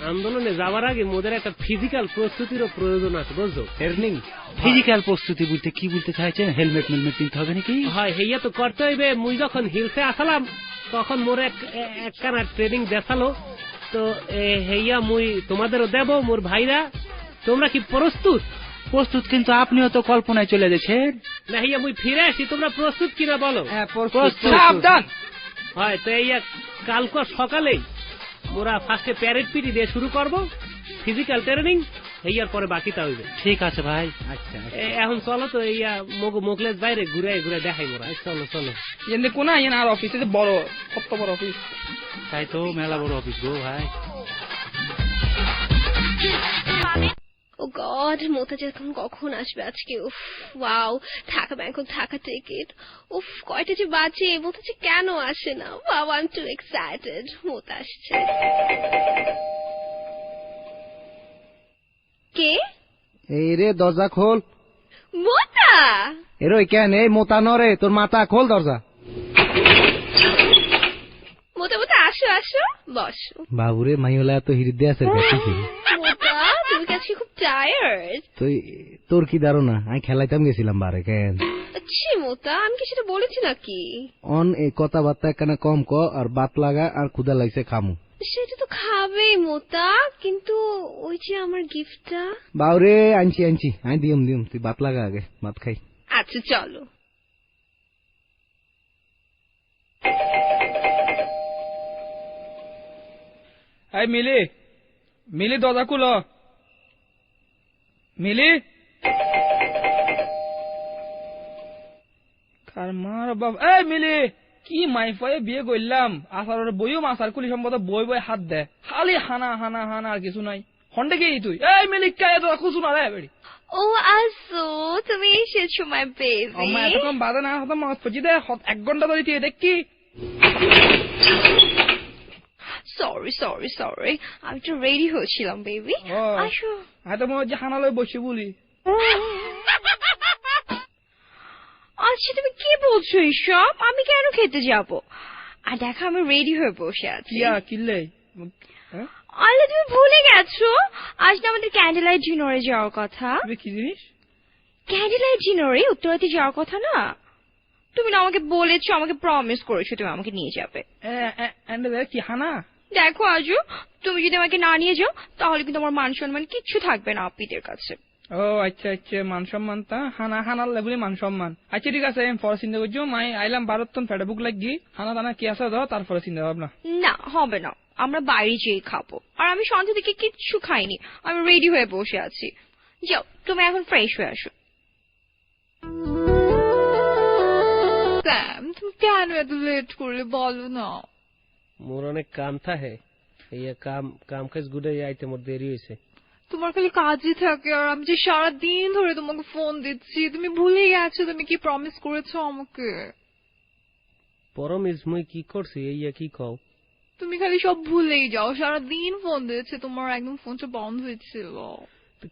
আন্দোলনে যাওয়ার আগে মোদের একটা ফিজিক্যাল প্রস্তুতিরও প্রয়োজন আছে, বুঝছো? ট্রেনিং। ফিজিক্যাল প্রস্তুতি বলতে কি বলতে চাইছেন? হেলমেট মেলমেট কিনতে হবে নাকি? হয় হেয়া তো করতে হইবে। মুই যখন হিলসে আসলাম তখন মোর একখানা ট্রেনিং দেখালো, তো হেয়া মুই তোমাদেরও দেব। মোর ভাইরা, তোমরা কি প্রস্তুত? প্রস্তুত, কিন্তু আপনিও তো কল্পনায় চলে গেছেন। না হেয়া মুই ফিরে আসি, তোমরা প্রস্তুত কিনা বলো? সাবধান। হয় তো এই কালকে সকালেই মোরা ফার্স্টে প্যারেড পিটি দিয়ে শুরু করব ফিজিক্যাল ট্রেনিং, হেয়ার পরে বাকিটা হইবে। ঠিক আছে ভাই। আচ্ছা এখন চলো তো এইয়া মোগলের বাইরে ঘুরে ঘুরে দেখাই মোরা। চলো চলো। এনে কোনা এন আর অফিসে বড়, কত বড় অফিস। তাই তো, মেলা বড় অফিস গো ভাই। ও গড, মোতা যখন কখন আসবে আজকে? উফ, wow, Dhaka Bangkok Dhaka ticket. উফ, কয়টা যে বাজে, মোতা যে কেন আসে না? Wow, I am too excited. Mota আসছে। কে? এই রে, দরজা খোল। মোতা! এর ওই কেন? এই মোতা নরে, তোর মাথা খোল দরজা। মোতা মোতা, আসো আসো, বসো। বাবুরে, মাইওলা তো হৃদয় আছে। মোতা, তুমি কি আজকে খুব টায়ার্ড? তোর কি ধারণা? আমি খেলাইতাম গেছিলাম বারে। কেন? আচ্ছা মোতা, আমি কি সেটা বলেছি নাকি? অন এই কথাবার্তা একখানা কম ক, আর বাত লাগা, আর ক্ষুধা লাগছে খামু। সেটা তো খাবেই মোতা, কিন্তু ওই যে আমার গিফটটা। বাবুরে, আনছি আমি দিম তুই বাত লাগা আগে, ভাত খাই। আচ্ছা চলো। এই মিলি দরজা খুলো। মিলি, কার মার বাবা। এই মিলি, কি মাইফাই বিয়ে করলাম, আসার বইও মাসার কুলি সম্পদ বই হাত দে, খালি হানা হানা হানা আর কিছু নাই। হন্ডে কি তুই? এই মিলি, কে তোরা খুশু না রে বেড়ি? ও আসো, তুমি এসেছো মাই বেবি। আমার এতক্ষণ বাদে না হতো মত পড়ছি দে, 1 ঘন্টা ধরে তুই দেখি। সরি, আমি তো রেডি হচ্ছিলাম বেবি। আসো। হয়তো মনে হচ্ছে হানালয় বসে বলি। আচ্ছা তুমি কি বলছো এইসব? আমি কেন খেতে যাব? আর দেখো, আমি রেডি হয়ে বসে আছি। কিনলে আরে তুমি ভুলে গেছো, আজ না আমাদের ক্যান্ডেল লাইট ডিনারে যাওয়ার কথা। কি জিনিস? ক্যান্ডেল লাইট ডিনারে উত্তরাতে যাওয়ার কথা না? তুমি না আমাকে বলেছো, আমাকে প্রমিস করেছো তুমি আমাকে নিয়ে যাবে। কি হানা? দেখো আজু, তুমি যদি আমাকে না নিয়ে যাও তাহলে কিন্তু আমার মান সম্মান কিচ্ছু থাকবে না আপিদের কাছে। ও আচ্ছা, মান সম্মান তা হানার লেগুলি মান সম্মান। আচ্ছা ঠিক আছে, আমি পরে চিন্তা করছি। মাই আইলাম ভারতন ফেডাবুক লাগি, হানা টানা কি আছে দাও, তারপরে চিন্তা ভাবনা। না হবে না, আমরা বাইরে যেয়ে খাবো। আর আমি সন্ধ্যা থেকে কিচ্ছু খাইনি, আমি রেডি হয়ে বসে আছি। যাও, তুমি এখন ফ্রেশ হয়ে আসো। স্যাম, তুমি কেন এত লেট করলে বলো না? মোর অনেক কাম থাকে, এই কাম কাজ গুড়ে আইতে মোর দেরি হয়েছে। তোমার খালি কাজই থাকে, আর আমি যে সারাদিন ধরে তোমাকে ফোন দিচ্ছি, তুমি ভুলে গেছো তুমি কি প্রমিস করেছো আমাকে। প্রমিস মুই কি করছি এই কি কও? তুমি খালি সব ভুলেই যাও, সারাদিন ফোন দিয়েছে, তোমার একদম ফোনটা বন্ধ হয়েছিল।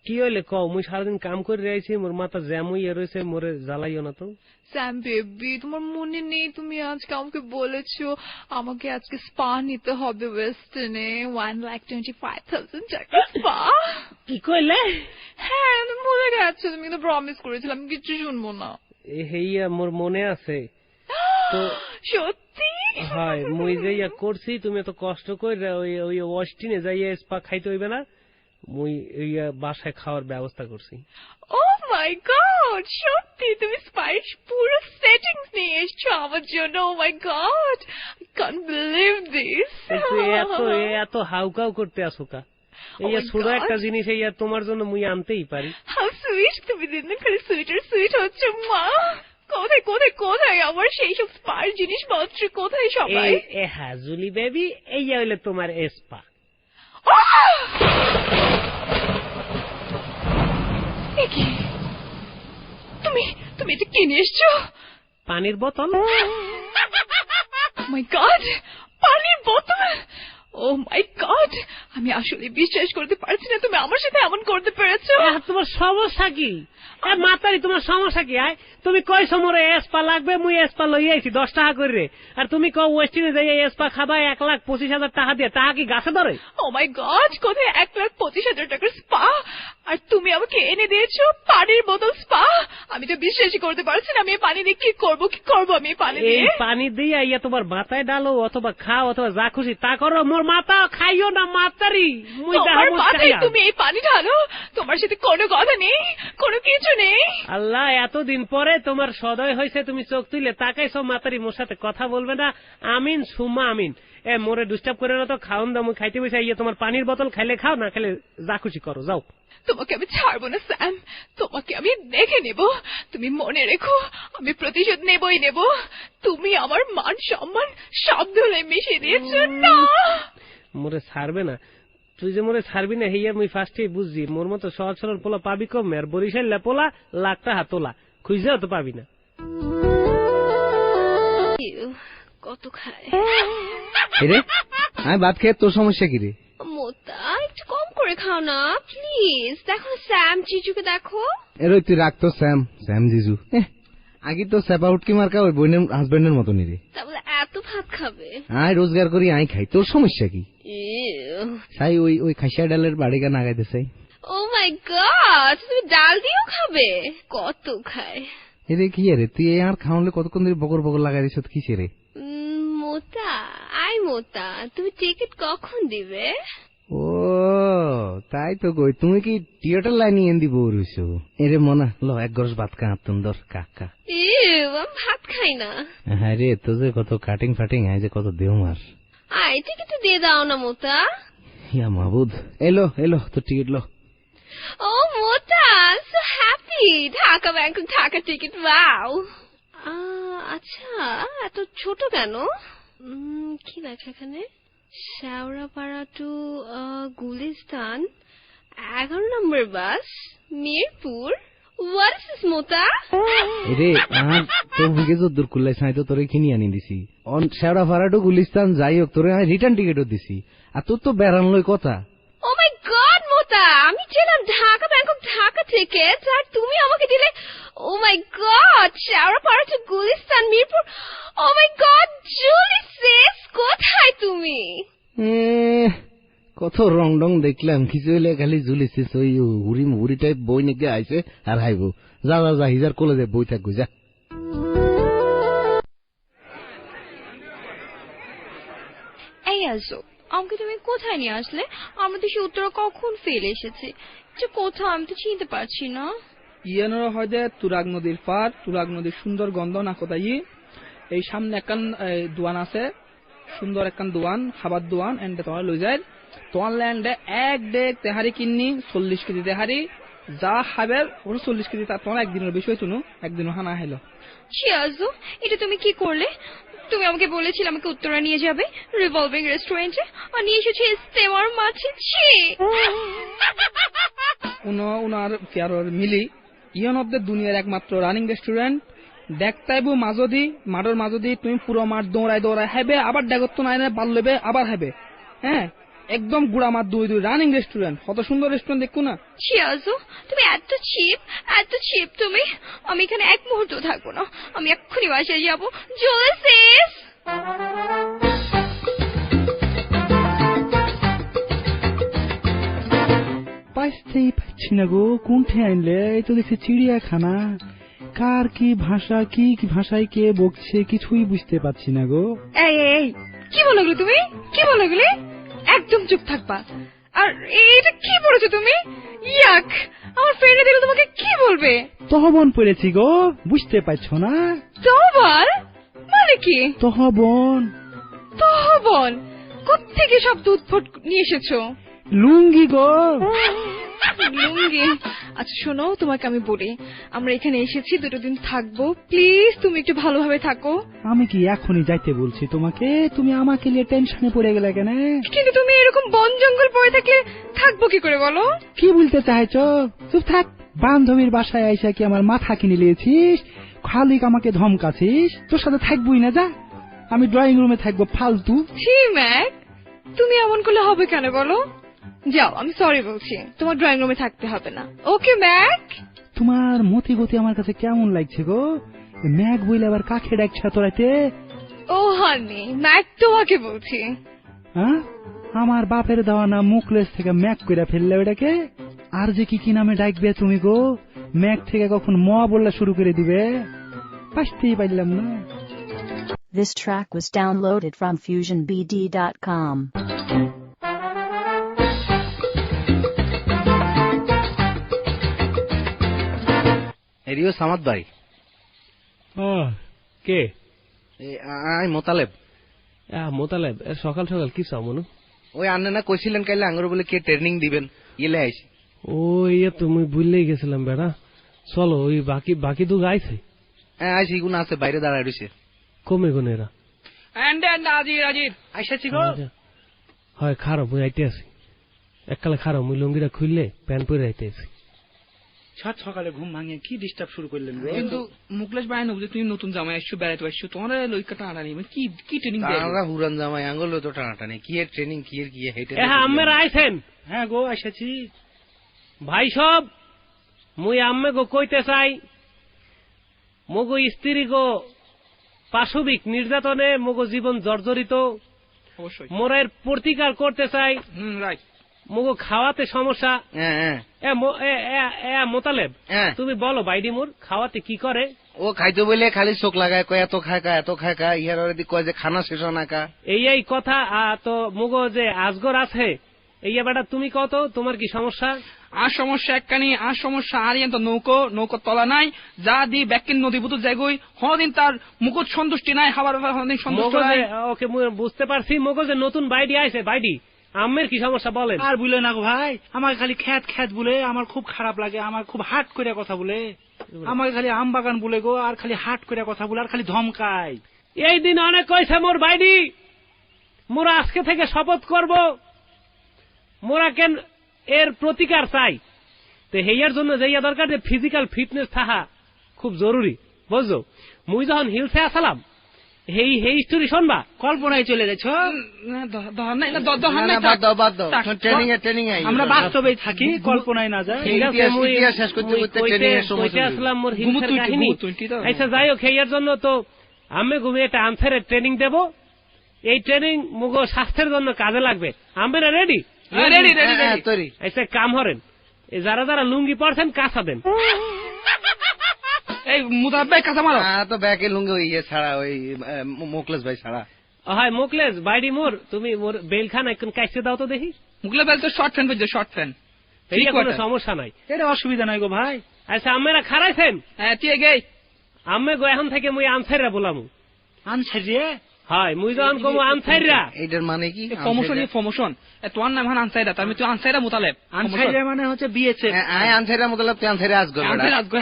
কি হইলে কও? মুই সারাদিন কাম করে রয়েছি, মোর মাথা জ্যাম হইয়া রয়েছে, মোরে জ্বালাইও না তো। স্যাম বেবি, তোমার মনে নেই তুমি আজকে আমাকে বলেছো আমাকে আজকে স্পা নিতে হবে ওয়েস্টার্নে, 1,25,000 টাকা স্পা। কি কইলে? হ্যাঁ তুমি ভুলে গেছো, তুমি কিন্তু প্রমিস করেছিলাম, আমি কিচ্ছু শুনবো না। হেইয়া মোর মনে আছে তো। সত্যি? হয় মুই যে করছি, তুমি এত কষ্ট করে ওই ওয়েস্টিনে যাইয়া স্পা খাইতে হইবে না, মুই বাসায় খাওয়ার ব্যবস্থা করছি। ও মাই গড, সত্যি তুমি স্পাইস পুরো সেটিংস নিয়ে এসছো আমার জন্য। Oh my god, I can't believe this. এত হাউকাউ করতে আসুকা? এই ছোট একটা জিনিস এই তোমার জন্য মুই আনতেই পারি। হাউ সুইট, তুমি দিন দিন খালি সুইটার সুইট হচ্ছে মা। কোথায় কোথায় কোথায় আমার সেই সব স্পার জিনিসপত্র, কোথায় সবাই? হ্যাঁ জুলি বেবি, এই হইলে তোমার স্পা। তুমি এটা কিনে এসছো? পানির বোতল। মাই গড, পানির বোতল! ও মাই গড, আমি আসলে বিশ্বাস করতে পারছি না তুমি আমার সাথে এমন করতে পেরেছো। তোমার সমস্যা কি? মাতারি তোমার সমস্যা কি? তুমি কয় সময় স্পা লাগবে, মুই স্পা লই আইছি 10 টাকা করে, আর তুমি কও ওয়েস্টিনে যাই স্পা খাবা 1,25,000 টাকা দিয়ে। টাকা কি গাছে ধরে? ও মাই গড, কোথায় 1,25,000 টাকার স্পা, আর তুমি আমাকে এনে দিয়েছো পানির বোতল স্পা। আমি তো বিশ্বাসই করতে পারছি না। আমি এই পানি দিয়ে কি করবো আমি এই পানি দিয়ে? পানি দিয়ে ইয়া তোমার মাথায় ডালো, অথবা খাও, অথবা যা খুশি তা করো। মোর মাথা খাইও না মাতারি। তোমার মাথায় তুমি এই পানি ঢালো? তোমার সাথে কোনো কথা নেই, কোনো কিছু নেই? আল্লাহ, এতদিন পরে তোমার সদয় হয়েছে, তুমি চোখ তুলে তাকাইছো মাতারি, মোর সাথে কথা বলবে না? আমিন সুম্মা আমিন। মোরে ডিস্টার্ব করে না তো, খাওন দাও, মুই খাইতে বসে। তোমার পানির বোতল খাইলে খাও, না খেলে যা খুশি করো, যাও। তোমাকে আমি ছাড়বো না স্যাম, তোমাকে আমি দেখে নেব। তুমি মনে রেখো, আমি প্রতিশোধ নেবই নেব। তুমি আমার মান সম্মান সব ধুলে মিশিয়ে দিয়েছো না। মোরে ছাড়বে না? তুই যে মোরে ছাড়বি না হেয়া মুই ফার্স্টেই বুঝছি। মোর মতো সহজ সরল পোলা পাবি কম, আর বরিশাল পোলা লাখ টাকা তোলা খুঁজেও তো পাবি না। কত খায় রে? আমি ভাত খেয়ে তোর সমস্যা কি রে? মোটা, একটু কম করে খাও না প্লিজ। দেখো স্যাম জিজুকে দেখো। এরই তুই রাখতো স্যাম জিজু। আগে তো সেপা উটকি মার্কা ওই বোনের হাজবেন্ডের মতো নিরে। তা বলে এত ভাত খাবে? আয় রোজগার করি আই খাই, তোর সমস্যা কি? সাই ওই খাসিয়া ডালের বাড়ি গান আগাইতে চাই। ও মাই গড, তুমি ডাল দিয়েও খাবে? কত খায়? এরে কি রে, তুই আর খাওয়ালে কতক্ষণ ধরে বকর বকর লাগাই দিছ কিসে রে? মোটা, মোটা, তুমি টিকিট কখন দিবে? ও তাই তো কই, তুমি কি থিয়েটার লাইন এনে দিব রইছো? এরে মনা ল এক গরস ভাত খা, তুন্দর কাকা। আমি ভাত খাই না। হ্যাঁ রে, তো যে কত কাটিং ফাটিং আয়, যে কত দেহ মার। টিকিট দিয়ে দাও না মোটা। ইয়া মাহবুদ, এলো তো টিকিট লো। ও মোটা, so happy. Dhaka Bangkok Dhaka ticket, wow. আচ্ছা, এত ছোট কেন? কি লেখা এখানে? Shewrapara to Gulistan, 11 number bus, Mirpur. What is this, মোটা? রে আর তোর বিকে তো দূর কুল্লাই সাই তো তোরে কিনি আনি দিছি। অন শেওড়াপাড়া টু গুলিস্তান যাই হোক, তোরে আমি রিটার্ন টিকিটও দিছি। আর তোর তো বেড়ান লই কথা। ও মাই গড মোটা, আমি ছিলাম ঢাকা ব্যাংকক ঢাকা টিকিট, আর তুমি আমাকে দিলে ও my god Shewrapara to Gulistan Mirpur. O my god Julie cis, কোথায় তুমি? কত রং ডং দেখলাম, কিছু হইলে খালি জুলিছিস ওই উড়ি টাইপ বই নাকি আইছে আর হাইব। যা হিজার কলেজে বই থাকবো যা। এই আসো, আমাকে তুমি কোথায় নিয়ে আসলে? আমরা তো সে উত্তরা কখন ফেলে এসেছি, কোথাও আমি তো চিনতে পারছি না। ইয়ানোর হয় যে তুরাগ নদীর পার, তুরাগ নদীর সুন্দর গন্ধ না কোথায়। এই সামনে একখান দোয়ান আছে, সুন্দর একখান দোয়ান, খাবার দোয়ান, এন্ড তোমার লই যায় তোমার ল্যান্ডে এক ডেক তেহারি কিনি 40 কেজি তেহারি, যা খাবে ওটা 40 কেজি। তা তোমার একদিনের বেশি হইতো না, একদিনও হানা হাইলো। শিয়াজু, এটা তুমি কি করলে? তুমি আমাকে বলেছিলে আমাকে উত্তরা নিয়ে যাবে রিভলভিং রেস্টুরেন্টে, আর নিয়ে এসেছি ইস্তেমার মাছের ছিপ। উনার প্যারর মিলি ইয়ন অব দ্য দুনিয়ার একমাত্র রানিং রেস্টুরেন্ট। দেখতাইবু মাজদি মাঠের মাজদি তুমি পুরো মাঠ দৌড়াই দৌড়াই হাইবে, আবার দেখতো নাই বাল লেবে আবার হাইবে। হ্যাঁ, একদম গুড়া মাঠ দুই রানিং রেস্টুরেন্ট। কত সুন্দর রেস্টুরেন্ট দেখো না। চিয়াজু, তুমি এত চিপ তুমি। আমি এখানে এক মুহূর্ত থাকবো না, আমি এক্ষুনি বাসায় যাবো। জোসেফ, পাইতেই পাচ্ছি না গো, কোনঠে আনলে? এই তো দেখছি চিড়িয়াখানা। কার কি ভাষা, কি ভাষায় কে বকছে কিছুই বুঝতে পারছি না গো। এই কি বলো গেলে তুমি? কি বলো গেলে? একদম চুপ থাকবা। আর এটা কি বলেছো তুমি? ইয়াক, আমার ফ্রেন্ডে দিলে তোমাকে কি বলবে? তহবন পড়েছি গো, বুঝতে পারছো না? তহবন মানে কি? তহবন কোত্থেকে সব দুধফট নিয়ে এসেছো? লুঙ্গি গো। লুঙ্গি? আচ্ছা শোনো, তোমাকে আমি বলি, আমরা এখানে এসেছি 2 দিন থাকবো, প্লিজ তুমি একটু ভালোভাবে থাকো। আমি কি এখনই যাইতে বলছি তোমাকে? তুমি আমাকে নিয়ে টেনশনে পড়ে গেলে কেন? কিন্তু তুমি এরকম বন জঙ্গল পড়ে থাকলে থাকবো কি করে বলো? কি বলতে চাইছো? চুপ থাক। বান্ধবীর বাসায় আইসা কি আমার মাথা কিনে নিয়েছিস? খালি আমাকে ধমকাছিস? তোর সাথে থাকবই না, যা। আমি ড্রয়িং রুমে থাকবো ফালতু। ছি ম্যাক, তুমি এমন করলে হবে কেন বলো? যাও, আমি সরি বলছি, তোমার ড্রয়িং রুমে থাকতে হবে না। ওকে ম্যাক। তোমার মতি গতি আমার কাছে কেমন লাগছে গো? ম্যাক বইলে আবার কাকে ডাকছা তোরাতে? ও হানি, ম্যাক তোমাকে বলছি। হ্যাঁ, আমার বাপের দেওয়া নাম মুখলেস থেকে ম্যাক কইরা ফেললে ওটাকে। আর যে কি নামে ডাকবে তুমি গো? ম্যাক থেকে কখন ম বললা শুরু করে দিবে? পাইতেই পারলাম না। This track was downloaded from FusionBD.com. এরিও Samad ভাই। কে? আই মোতালেব। মোতালেব, সকাল সকাল কি চাও মনু? ওই আন্না না কইছিলেন কাইলে আঙ্গুর বলে কে ট্রেনিং দিবেন, ইলে আইছি। ও ইয়ে, তুমি ভুললেই গেছিলাম বেড়া। চলো, ওই বাকি দু গাইছে। হ্যাঁ আইছি, গুণ আছে বাইরে দাঁড়ায় রয়েছে। কমে গুণ এরা আজির আইসাছি গো। হয় খারাপ, মুই আইতে আছি। এককালে খারাপ, মুই লুঙ্গিটা খুললে প্যান্ট পরে আইতে আছি। সাত সকালে ঘুম ভাঙিয়ে কি ডিস্টার্ব শুরু করলেন গো? কিন্তু মুকলেশ ভাই নবুঝে তুমি নতুন জামাই আসছো, বেড়াতে আসছো, তোমার লইকা টানাটানি কি ট্রেনিং তারা হুরান জামাই আঙ্গুল তো টানাটানি, কি এর ট্রেনিং, কি এর হেঁটে। হ্যাঁ, আম্মেরা আইছেন? হ্যাঁ গো, আইসাছি। ভাই সব, মুই আম্মে গো কইতে চাই, মগো স্ত্রী গো পাশবিক নির্যাতনে মগো জীবন জর্জরিত। অবশ্যই মোরের প্রতিকার করতে চাই। রাইট। মগো খাওয়াতে সমস্যা। মোতালেব, তুমি বলো বাইডি মোর খাওয়াতে কি করে? ও খাইতে বলে খালি চোখ লাগায়, কয় এত খায় কা এত খায় কা, ইহার কয় যে খানা শেষ না কা। এই কথা। তো মগো যে আজগর আছে, এই বেটা তুমি কত, তোমার কি সমস্যা? আর সমস্যা একখানি, আর সমস্যা আর তো নৌকো তলা নাই, যা দি ব্যাকিন নদী বুতুর জায়গায় হদিন তার মুকুট সন্তুষ্টি নাই, খাবার হদিন সন্তুষ্ট নাই। ওকে, বুঝতে পারছি। মগো যে নতুন বাইডি আইছে, বাইডি আম্মের কি সমস্যা বলেন? আর বলে না গো ভাই, আমাকে খালি খ্যাত বলে, আমার খুব খারাপ লাগে। আমার খুব হাট করে কথা বলে, আমাকে খালি আম বাগান বলে গো, আর খালি হাট করে কথা বলে, আর খালি ধমকায়। এই দিন অনেক কইছে মোর বাইডি, মোরা আজকে থেকে শপথ করব মোরা কেন এর প্রতিকার চাই। তো হেয়ার জন্য যাইয়া দরকার যে ফিজিক্যাল ফিটনেস থাকা খুব জরুরি, বুঝছো? মুই যখন হিলসে আসলাম, হেই স্টোরি শুনবা, কল্পনায় চলে গেছো। আমরা বাস্তবে থাকি, কল্পনায় না যায়। আসলাম মোর হিলসের কাহিনী। আচ্ছা যাই হোক, হেয়ার জন্য তো আমি ঘুমে একটা আনসারের ট্রেনিং দেব। এই ট্রেনিং মুগো স্বাস্থ্যের জন্য কাজে লাগবে। আমরা রেডি? আচ্ছা কাম হরেন, যারা যারা লুঙ্গি পরছেন কাঁচা দেন। এই মুতালেব ভাই কাঁচা মারো। তো ব্যাকে লুঙ্গি ওই ছাড়া, ওই মোকলেশ ভাই ছাড়া। হয় মোকলেশ বাইডি মোর, তুমি মোর বেল খান এখন কাইছে দাও তো দেখি। মুকলেশ ভাই তো শর্ট ফ্যান বুঝছো, শর্ট ফ্যান, কোনো সমস্যা নাই, এটা অসুবিধা নাই গো ভাই। আচ্ছা আম্মেরা খারাইছেন? হ্যাঁ ঠিক আছে। আম্মে গো এখন থেকে মুই আনসাইরা বলামু। আনসাইরা? হয়, মুই যখন কমু আনসাইরা। এইটার মানে কি? প্রমোশন। তোমার নাম এখন আনসাইরা, আমি তুই আনসাইরা মুতালেব। আনসাইরা মানে হচ্ছে বিএসএফ। আনসাইরা মুতালেব, তুই আনসাইরা আসগো।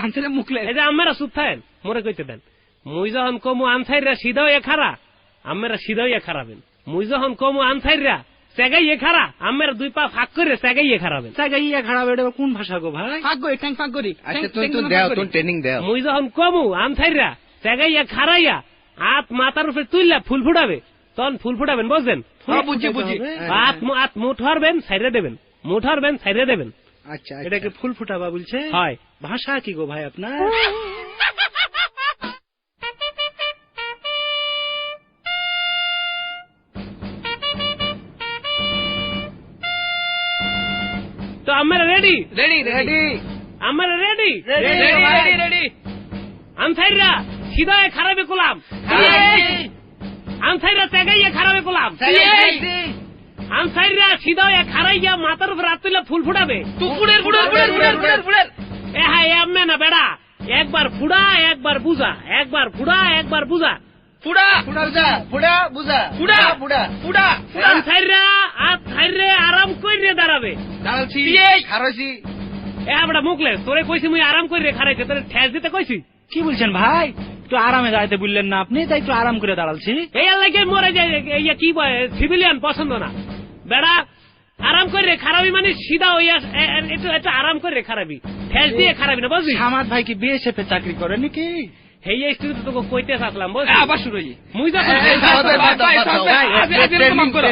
আনসাইরা মুকলেশ। এই যে আম্মেরা চুপ থাকেন, মোরে কইতে দেন। মুই যখন কমু আনসাইরা সিধাও এ খারা, আমরা সিধাইয়া খারাবেন মুই যখন কমু আনসাইরা সেগাইয়ে খারা আমরা 2 পা ফাঁক করে সেগাইয়ে খারাবেন জায়গাইয়া খারাপ এটা কোন ভাষা গো ভাই ফাঁক করি ঠ্যাং ফাঁক করি আচ্ছা তুই দাও তুই ট্রেনিং দাও মুই যখন কমু আনসাইরা সেগাইয়া খারাইয়া হাত মাথার উপরে তুললা ফুল ফুটাবে তখন ফুল ফুটাবেন বুঝছেন বুঝি বুঝি হাত মুঠ হারবেন সাইরে দেবেন মুঠ হারবেন সাইরে দেবেন আচ্ছা এটাকে ফুল ফুটাবা বলছে হয় ভাষা কি গো ভাই আপনার তো আমরা রেডি রেডি রেডি আমরা রেডি রেডি রেডি আনসাইরা সিধায় খারাপে কোলাম আনসাইরা সেগাইয়া খারাপে কোলাম আনসাইরা সিধায় খারাইয়া মাথার উপর হাত তুলে ফুল ফুটাবে টুকুরের বুড়ের বুড়ের বুড়ের বুড়ের বুড়ের এ হ্যাঁ এমনে না বেড়া একবার ফুড়া একবার বুঝা একবার ফুড়া একবার বুঝা পুড়া বুঝা বুড়া বুঝা পুড়া বুড়া পুড়া আনসাইরা হাত খাইরে আরাম কইরে দাঁড়াবে দাঁড়াচ্ছি খারাইছি এ আমরা মুখলে তোরে কইছি মুই আরাম কইরে খারাইছে তোরে ঠেস দিতে কইছি কি বলছেন ভাই একটু আরামে দাঁড়াতে বললেন না আপনি তাই একটু আরাম করে দাঁড়ালছি এই লাগে মরে যায় ইয়া কি সিভিলিয়ান পছন্দ না বেড়া আরাম করে খারাপি মানে সিধা হইয়া একটু একটু আরাম করে খারাপি ঠেস দিয়ে খারাপি না বুঝলি সামাদ ভাই কি বিএসএফ এ চাকরি করে নাকি হেই স্টুডিও তোকে কইতে আসলাম বুঝলি আবার শুরু হই মুই যখন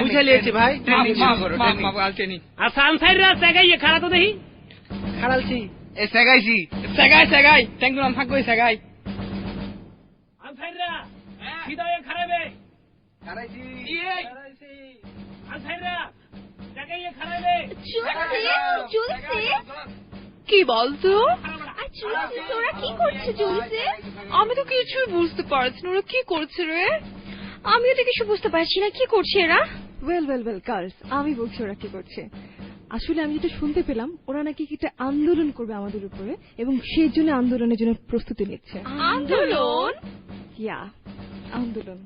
বুঝে লিয়েছি ভাই আর সানসাইডরা সেগাইয়ে খারা তো দেখি খাড়ালছি এ সেগাইছি সেগাই সেগাই ট্যাং ফাঁক করি সেগাই সানসাইডরা সিধা হয়ে খারাবে খারাইছি সানসাইডরা সেগাইয়ে খারাবে চলছে কি বলতো চলছে তোরা কি করছিস চলছে আমি তো কিছুই বুঝতে পারছি না ওরা কি করছে রে আমিও তো কিছু বুঝতে পারছি না কি করছে এরা ওয়েল ওয়েল ওয়েল গার্লস আমি বলছি ওরা কি করছে আসলে আমি যেটা শুনতে পেলাম ওরা নাকি একটা আন্দোলন করবে আমাদের উপরে এবং সেই জন্য আন্দোলনের জন্য প্রস্তুতি নিচ্ছে আন্দোলন ইয়া আন্দোলন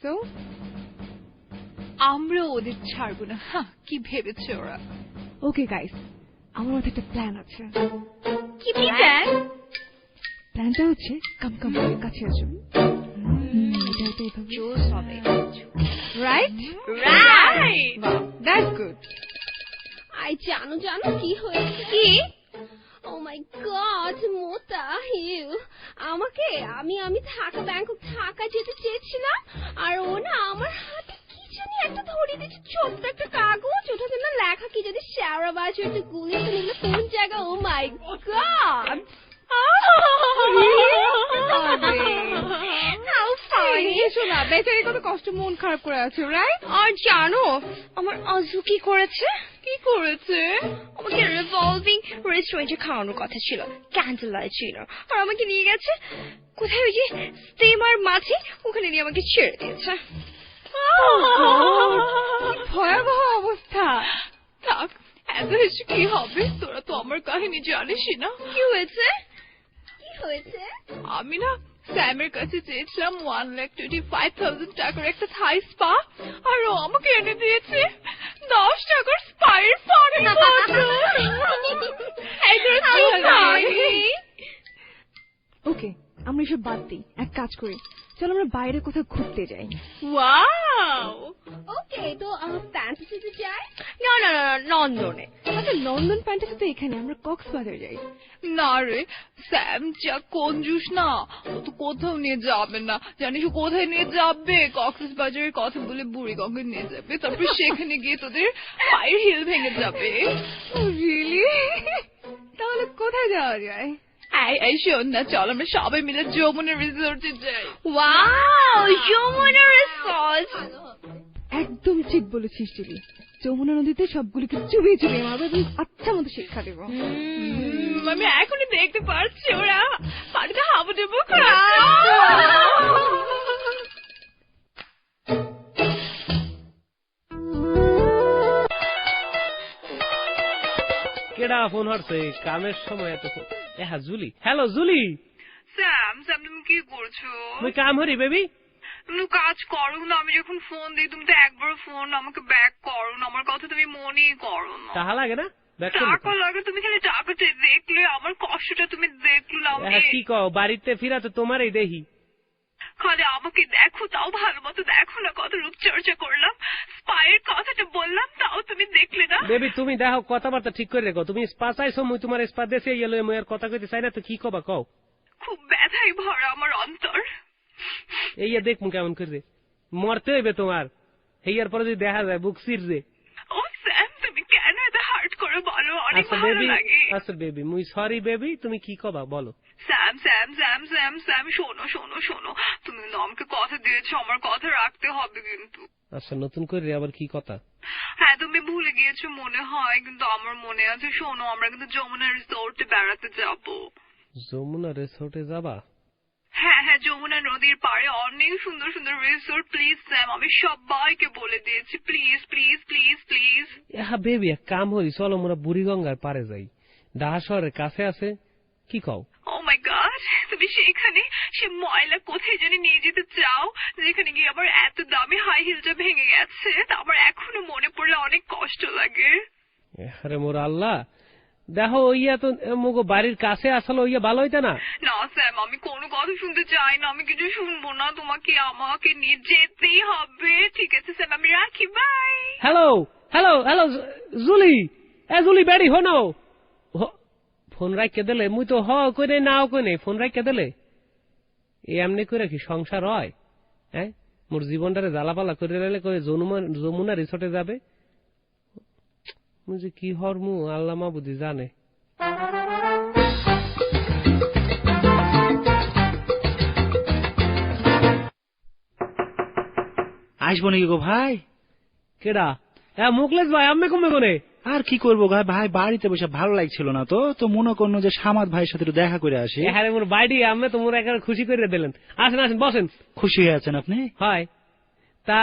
সো আমরা ওদের ছাড়বো না কি ভেবেছে ওরা ওকে গাইস আমার মাথায় একটা প্ল্যান আছে কি প্ল্যান প্ল্যানটা হচ্ছে কাম কাম করে কাছে আসুন এটা এইভাবে জোস হবে right right that's good I জানো কি হয়েছে কি ও মাই গড মোটা হিউ আমাকে আমি থাকা ব্যাংকক থাকা যেতে চেয়েছিলাম আর ও না আমার হাতে কি জানি একটা ধরিয়ে দিচ্ছে ছোট্ট একটা কাগজ ওটাতে না লেখা কি যদি শেওড়া বাজু একটা গুলি তো নিলে কোন জায়গা ও মাই গড শোনা বেচারি কত কষ্ট মন খারাপ করে আছে রাইট আর জানো আমার আজু কি করেছে আমাকে রিভলভিং রেস্টুরেন্টে খাওয়ানোর কথা ছিল ক্যান্ডেল লাইট ছিল আর আমাকে নিয়ে গেছে কোথায় ওই যে স্টিমার মাঝে ওখানে নিয়ে আমাকে ছেড়ে দিয়েছে ভয়াবহ অবস্থা থাক এত কিছু কি হবে তোরা তো আমার কাহিনী জানিসই না কি হয়েছে আমি না স্যামের কাছে চেয়েছিলাম 1,25,000 টাকার একটা থাই স্পা আর ও আমাকে এনে দিয়েছে 10 টাকার স্পায়ের পানি ওকে আমরা এসব বাদ দিই এক কাজ করি চলো আমরা বাইরে কোথাও ঘুরতে যাই ওয়াও ওকে তো ফ্যান্টাসিতে যাই না লন্ডনে আচ্ছা লন্ডন ফ্যান্টাসি তো এখানে আমরা কক্সবাজার যাই না রে স্যাম যা কঞ্জুস না ও তো কোথাও নিয়ে যাবে না জানিস ও কোথায় নিয়ে যাবে কক্সবাজারের কথা বলে বুড়িগঙ্গে নিয়ে যাবে তারপর সেখানে গিয়ে তোদের পায়ের হিল ভেঙে যাবে রিয়েলি তাহলে কোথায় যাওয়া যায় এই শোন না চল আমরা সবাই মিলে যমুনা রিসোর্টে যাই ওয়াও যমুনা রিসোর্ট একদম ঠিক বলেছিস জুলি যমুনা নদীতে সবগুলিকে চুবিয়ে চুবিয়ে মারবো এবং আচ্ছা মতো শিক্ষা দেবো আমি এখনই দেখতে পাচ্ছি ওরা পানিতে হাবু দেবো কেডা ফোন হচ্ছে কামের সময় এত হ্যাঁ জুলি হ্যালো জুলি স্যাম তুমি কি করছো তুই কাম হরি বেবি তুমি কাজ করো না আমি যখন ফোন দিই তুমি তো একবার ফোন আমাকে ব্যাক করো না আমার কথা তুমি মনেই করো না টাকা লাগে না টাকা লাগে তুমি খালি টাকাতে দেখলে আমার কষ্টটা তুমি দেখলে কি কও বাড়িতে ফিরা তো তোমারই দেখি খালি আমাকে দেখো, তাও ভালো মতো দেখো না। কত রূপচর্চা করলাম, স্পায়ের কথাটা বললাম, তাও তুমি দেখলে না। বেবি তুমি দেখো কথাবার্তা ঠিক করে রেখো। তুমি স্পা চাইছো, মুই তোমার স্পা দেশে গেলে মুই আর কথা কইতে চাই না, তো কি কবা কও। খুব ব্যথায় ভরা আমার অন্তর। এই দেখমু কেমন করে মরতে হইবে তোমার। হেয়ার পরে যদি দেখা যায় বুক সিরছে। ও স্যাম, তুমি কেন এত হার্ট করে বলো? অনেক ভালো লাগে। আচ্ছা বেবি, মুই সরি বেবি, তুমি কি কবা বলো। Sam Sam Sam Sam Sam, শোনো শোনো শোনো, তুমি কিন্তু আমাকে কথা দিয়েছো, আমার কথা রাখতে হবে কিন্তু। আচ্ছা নতুন করে আবার কি কথা? হ্যাঁ, তুমি ভুলে গিয়েছো মনে হয়, কিন্তু আমার মনে আছে। শোনো, আমরা কিন্তু যমুনা রিসোর্টে বেড়াতে যাবো। যমুনা রিসোর্টে যাবা? হ্যাঁ হ্যাঁ, যমুনা নদীর পাড়ে অনেক সুন্দর সুন্দর রিসোর্ট। প্লিজ স্যাম, আমি সবাইকে বলে দিয়েছি, প্লিজ প্লিজ প্লিজ প্লিজ। হ্যাঁ বেবি, এক কাম হই, চলো মোরা বুড়িগঙ্গার পারে যাই, ঢাকা শহরের কাছে আছে, কি কও? ও মাই গড, তুমি সেখানে সে ময়লা কোথায় জানি নিয়ে যেতে চাও, যেখানে গিয়ে আবার এত দামি হাই হিলটা ভেঙে গেছে, তা আমার এখনো মনে পড়লে অনেক কষ্ট লাগে। আরে মোর আল্লাহ, দেখো ওইয়া তো মুগো বাড়ির কাছে আসলে ওইয়া ভালো হইতা না। না স্যাম, আমি কোনো কথা শুনতে চাই না, আমি কিছু শুনবো না, তোমাকে আমাকে নিয়ে যেতেই হবে। ঠিক আছে স্যাম, আমি রাখি, bye. Hello hello hello Julie, এ জুলি বেড়ি হনো, ফোন রাখকে দিলে মুই তো হ কই নাও কই নেই, ফোন রাখকে দিলে এমনি করে কি সংসার হয়? হ্যাঁ, মোর জীবনটারে জ্বালাপালা করে রাখলে কই যমুনা রিসোর্টে যাবে, মুই যে কি হরমু আল্লাহ মাবুদি জানে। আসবো নাকি গো ভাই? কেডা? হ্যাঁ মুকলেশ ভাই, আমি কমে কোনে? আর কি করবো ভাই, বাড়িতে বসে ভালো লাগছিল না, তো মনে করলো যে সামাদ ভাইয়ের সাথে একটু দেখা করে আসি। হ্যাঁ মোর বাইডি, আমি তো মোর একেবারে খুশি করে দিলেন। আসেন আসেন বসেন। খুশি হয়ে আছেন আপনি? হয়, তা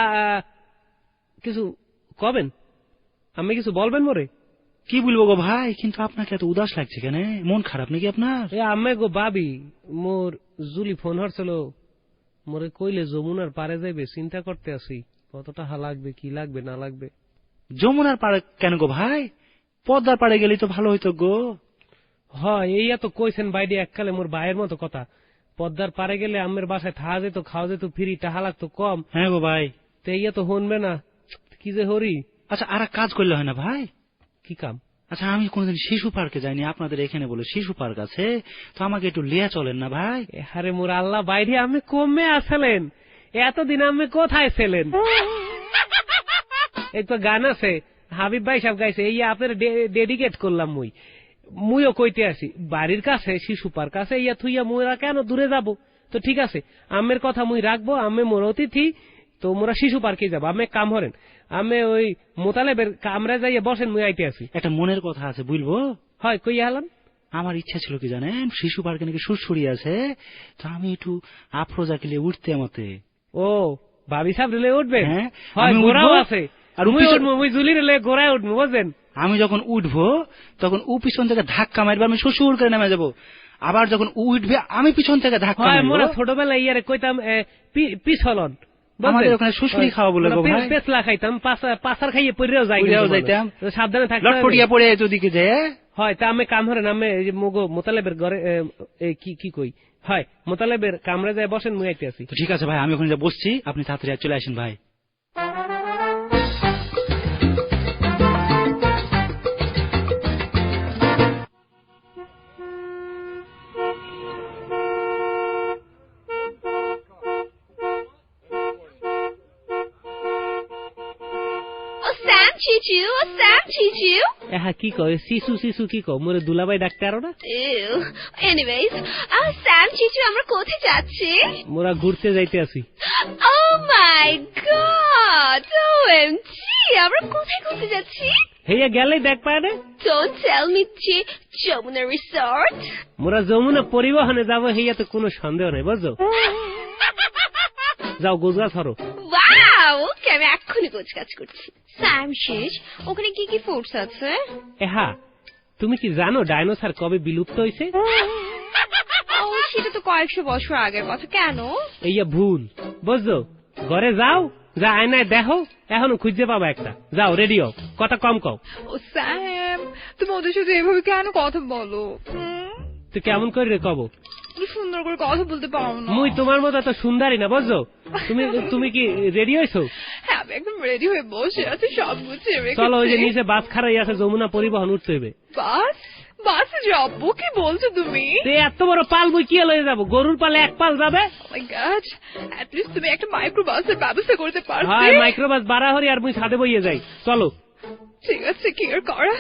কিছু কবেন? আমি কিছু বলবেন মোরে? কি বলবো গো ভাই, কিন্তু আপনাকে এত উদাস লাগছে কেন? মন খারাপ নাকি আপনার? আমি গো ভাবি, মোর জুলি ফোন হরছিল, মোরে কইলে যমুনার পারে যাইবে, চিন্তা করতে আছি কত টাকা লাগবে, কি লাগবে না লাগবে। যমুনার পাড়ে কেন গো ভাই? পদ্মার পাড়ে গেলেই তো ভালো হইতো গো। হয়, এইয়া তো কইছেন বাইডি এককালে মোর ভাইয়ের মতো কথা। পদ্মার পারে গেলে আমের বাসায় থাকা যেত, খাওয়া যেত ফ্রি, টাকা লাগতো কম। হ্যাঁ গো ভাই, তো এইয়া তো শুনবে না, কি যে হরি। আচ্ছা আর কাজ করলে হয় না ভাই? কি কাম? আচ্ছা আমি কোনোদিন শিশু পার্কে যাইনি, আপনাদের এখানে বলে শিশু পার্ক আছে, তো আমাকে একটু লিয়া চলেন না ভাই? আরে মোর আল্লাহ বাইরে, আমি কমে আসলেন, এতদিন আমি কোথায় ছিলেন? একটা গান আছে হাবিব ভাই সব গাইছে, এই আপনার ডেডিকেট করলাম। মুইও কইতে আসি, বাড়ির কাছে শিশু পার্ক আছে, ইয়া থুইয়া মুইরা কেন দূরে যাব? তো ঠিক আছে, আমের কথা মুই রাখবো, আমি মোর অতিথি, তো মোরা শিশু পার্কে যাবো। আমি কাম হরেন, আমি ওই মোতালেবের কামরা যাইয়া বসেন, মুই আইতে আসি। একটা মনের কথা আছে বুঝবো? হয়, কইয়া হলাম। আমার ইচ্ছা ছিল কি জানেন, শিশু পার্কে নাকি সুরসুরি আছে, তো আমি একটু আফরোজা কিলে উঠতে মতে। ও ভাবি সাহেব রেলে উঠবে? হ্যাঁ, হয়, ঘোড়াও আছে, আর মুই জুলি রেলে ঘোড়ায় উঠবো, বুঝলেন? আমি যখন উঠবো তখন ও পিছন থেকে ধাক্কা মারবে, আমি শ্বশুর করে নেমে যাবো। আবার যখন উঠবে আমি পিছন থেকে ধাক্কা মারবো। মোরা ছোটবেলায় ইয়ারে কইতাম পিছলন, আমাদের ওখানে শ্বশুরি খাওয়া বলে গো ভাই। পেছলা খাইতাম, পাছার খাইয়ে পড়েও যাইতাম, সাবধানে থাকতাম, লটপটিয়া পড়ে ওদিকে যে। হয়, তা আমি কাম হরেন, আমি মুগো মোতালেবের ঘরে কি কই, হয় মোতালেবের কামরা যায় বসেন, মুই আইতে আছি। ঠিক আছে ভাই, আমি ওখানে যা বসছি, আপনি তাড়াতাড়ি চলে আসেন ভাই। হ্যাঁ কি কয় শিশু শিশু কি কও, মোরে দুলাভাই ডাকতে আরো না? এনিওয়েজ, স্যাম চিচু, আমরা কোথায় যাচ্ছি? মোরা ঘুরতে যাইতে আছি। ও মাই গড, ওএমজি, আমরা কোথায় ঘুরতে যাচ্ছি? হেয়া গেলেই দেখ পায় না। Don't tell me Jamuna resort. মোরা যমুনা পরিবহনে যাবো, হেয়া তো কোনো সন্দেহ নেই, বুঝছো? যাও গোজগাছ হরো। ওয়াও, ওকে, আমি এক্ষুনি গোছগাছ করছি। স্যাম শেষ, ওখানে কি কি ফুডস আছে? হ্যাঁ, তুমি কি জানো ডাইনোসর কবে বিলুপ্ত হয়েছে? ও, সেটা তো কয়েকশো বছর আগের কথা। কেন? এইয়া ভুল, বুঝছো? ঘরে যাও, যা আয়নায় দেখো, এখনো খুঁজে পাবা একটা। যাও রেডি হও, কথা কম কও। ও স্যাম, তুমি ওদের সাথে এভাবে কেন কথা বলো? তুই কেমন করে কব? তুমি সুন্দর করে কথা বলতে পারো না। মুই তোমার মতো এত সুন্দরী না বুঝছো। তুমি তুমি কি রেডি হয়েছো? হ্যাঁ আমি একদম রেডি হয়ে বসে আছি, সব গুছিয়ে রেখেছি। চলো ওই যে নিচে বাস খারাই আছে, যমুনা পরিবহন উঠতে হবে। বাস? বাসে যাবো? কি বলছো তুমি? এত বড় পাল মুই কি লয়ে যাবো? গরুর পালে এক পাল যাবে। মাই গড, এট লিস্ট তুমি একটা মাইক্রো বাসের ব্যবস্থা করতে পারবে। হ্যাঁ মাইক্রোবাস বাড়াহরি আর মুই ছাদে বইয়ে যাই। চলো। ঠিক আছে, কি আর করা।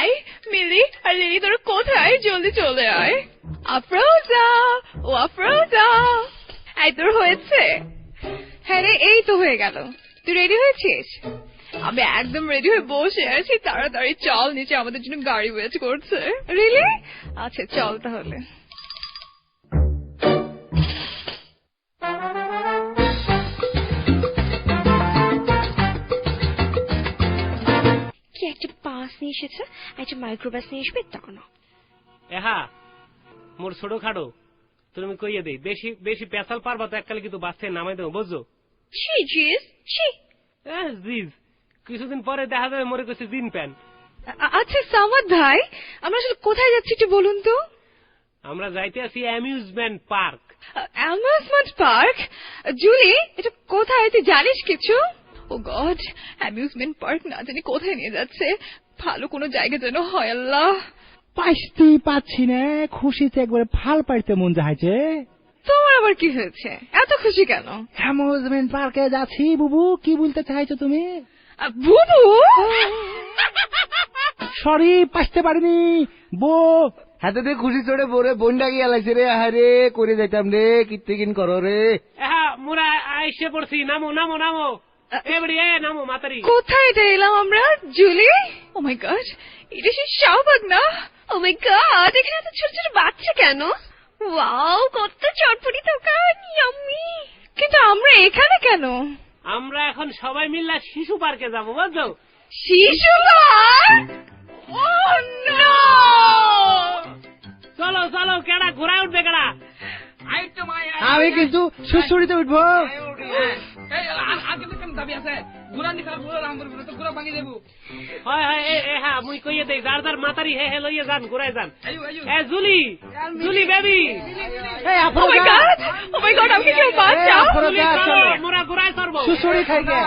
এই মিলি আর লিলি তোরা কোথায়? জলদি চলে আয়। আফরোজা, ও আফরোজা, এই তোর হয়েছে? হ্যাঁ রে, এই তো হয়ে গেল। তুই রেডি হয়েছিস? আমি একদম রেডি হয়ে বসে আছি, তাড়াতাড়ি চল, নিচে আমাদের জন্য গাড়ি ওয়েট করছে। রিলি? আচ্ছা চল তাহলে। কি একটা বাস নিয়ে এসেছে, একটা মাইক্রোবাস নিয়ে আসবে তা না। এহা মোর ছোট খাটো তুমি কইয়ে দেই, বেশি বেশি পেছাল পারবা তো এককালে কিন্তু বাস থেকে নামাই দেবো বুঝছো। ছি জিস, ছি। জিজ কিছুদিন পরে দেখা যাবে মরে গেছে জিন প্যান। আচ্ছা সামাদ ভাই, আমরা আসলে কোথায় যাচ্ছি একটু বলুন তো? আমরা যাইতে আছি amusement park. Amusement park? Julie, এটা কোথায়, তুই জানিস কিছু? ও গড, অ্যামিউজমেন্ট পার্ক না জানি কোথায় নিয়ে যাচ্ছে। ভালো কোনো জায়গা যেন হয় আল্লাহ। পাইতেই পাচ্ছি না, খুশিতে একবারে ফাল পাইতে মন যাইছে। তোমার আবার কি হয়েছে, এত খুশি কেন? অ্যামিউজমেন্ট পার্কে যাচ্ছি। বুবু কি বলতে চাইছো তুমি? বুবু? সরি পাইতে পারিনি বো। হাতে দিয়ে খুশি চড়ে বোরে বোনটা গিয়ে লাগছে রে। আরে করে যাইতাম রে, কিত্তে কিন করো রে। হ্যাঁ মোরা আইসে পড়ছি, নামো নামো নামো। এবারে নামো মাতারি। কোথায় এটা এলাম আমরা জুলি? ও মাই গড, এটা সেই শাহবাগ না? ও মাই গড, এখানে এত ছোট ছোট বাচ্চা কেন? ওয়াও, কত চটপটি দোকান, ইয়াম্মি। কিন্তু আমরা এখানে কেন? আমরা এখন সবাই মিল্লা শিশু পার্কে যাবো বুঝছো। শিশু পার্ক? ও নো! চলো চলো, কেডা ঘোড়ায় উঠবে কেডা? আমি কিন্তু সুসুড়িতে উঠবো। হয় হয় হ্যাঁ মুই কইয়ে দেই, যার যার মাতারি হে হে লইয়ে যান, ঘোড়ায় যান। Julie, Julie baby. Oh my god, oh my god, আমাকে কেউ বাঁচাও। মোরা ঘোড়ায় চড়বো। সুসুড়ি খাইগে।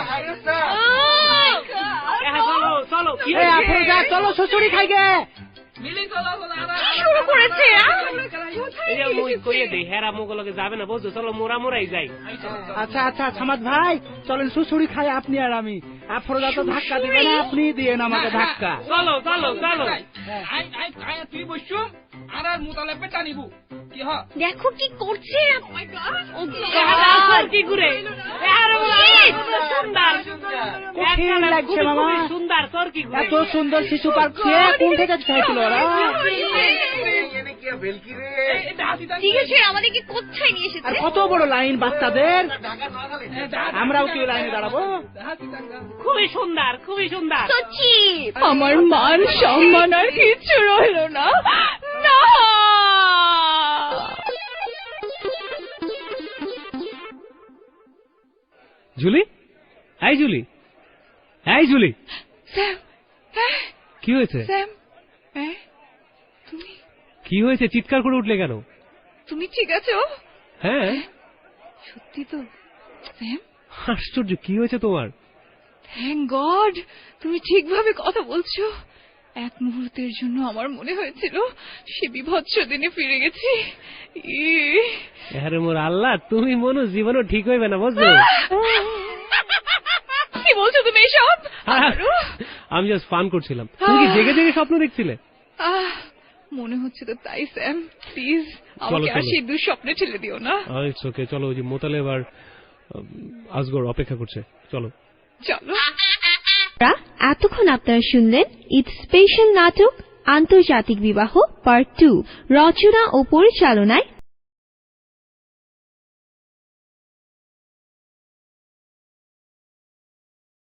হ্যাঁ চলো চলো। চলো সুসুড়ি খাইগে। শুরু করেছে। মুই কইয়ে দেই, হেরা মোগলকে যাবে না বুঝছো। চলো মোরা মোরাই যাই। আচ্ছা আচ্ছা সামাদ ভাই চলেন, সুসুড়ি খাই আপনি আর আমি। আফরোজা তো ধাক্কা দিবে না, আপনি দিয়েন আমাকে ধাক্কা। চলো চলো চলো। তুই বসছো আর আর মুতালে পেটা নিবু কি হ। দেখো কি করছে। কি ঘুরে লাগছে মামা, সুন্দর তোর কি এত সুন্দর শিশু পার্ক কোন থেকে চাইছিল ওরা? ঠিক আছে, আমাদেরকে কোথায় নিয়ে এসেছে? আর কত বড় লাইন বাচ্চাদের, আমরাও কি লাইনে দাঁড়াবো? খুবই সুন্দর খুবই সুন্দর। সত্যি আমার মান সম্মান আর কিছু রইল না। না জুলি, এই জুলি, এই জুলি। স্যাম, হ্যাঁ কি হয়েছে? স্যাম, হ্যাঁ তুমি কি হয়েছে? চিৎকার করে উঠলে কেন? তুমি ঠিক আছো? হ্যাঁ সত্যি তো স্যাম? আশ্চর্য, কি হয়েছে তোমার? থ্যাংক গড তুমি ঠিকভাবে কথা বলছো। এক মুহূর্তের জন্য আমার মনে হয়েছিল সে বিভৎস দিনে ফিরে গেছি। আরে মোর আল্লাহ, তুমি মনে জীবনও ঠিক হইবে না বুঝছো। কি বলছো তুমি এসব? আমি জাস্ট ফান করছিলাম। তুমি কি জেগে জেগে স্বপ্ন দেখছিলে? মনে হচ্ছে তো তাই স্যাম। প্লিজ আমাকে আর সেই দুঃস্বপ্নে ঠেলে দিও না। ইটস ওকে, চলো। ওই যে মোতালেব আর আজগর অপেক্ষা করছে, চলো চলো। এতক্ষণ আপনারা শুনলেন ঈদ স্পেশাল নাটক আন্তর্জাতিক বিবাহ পার্ট 2, রচনা ও পরিচালনায়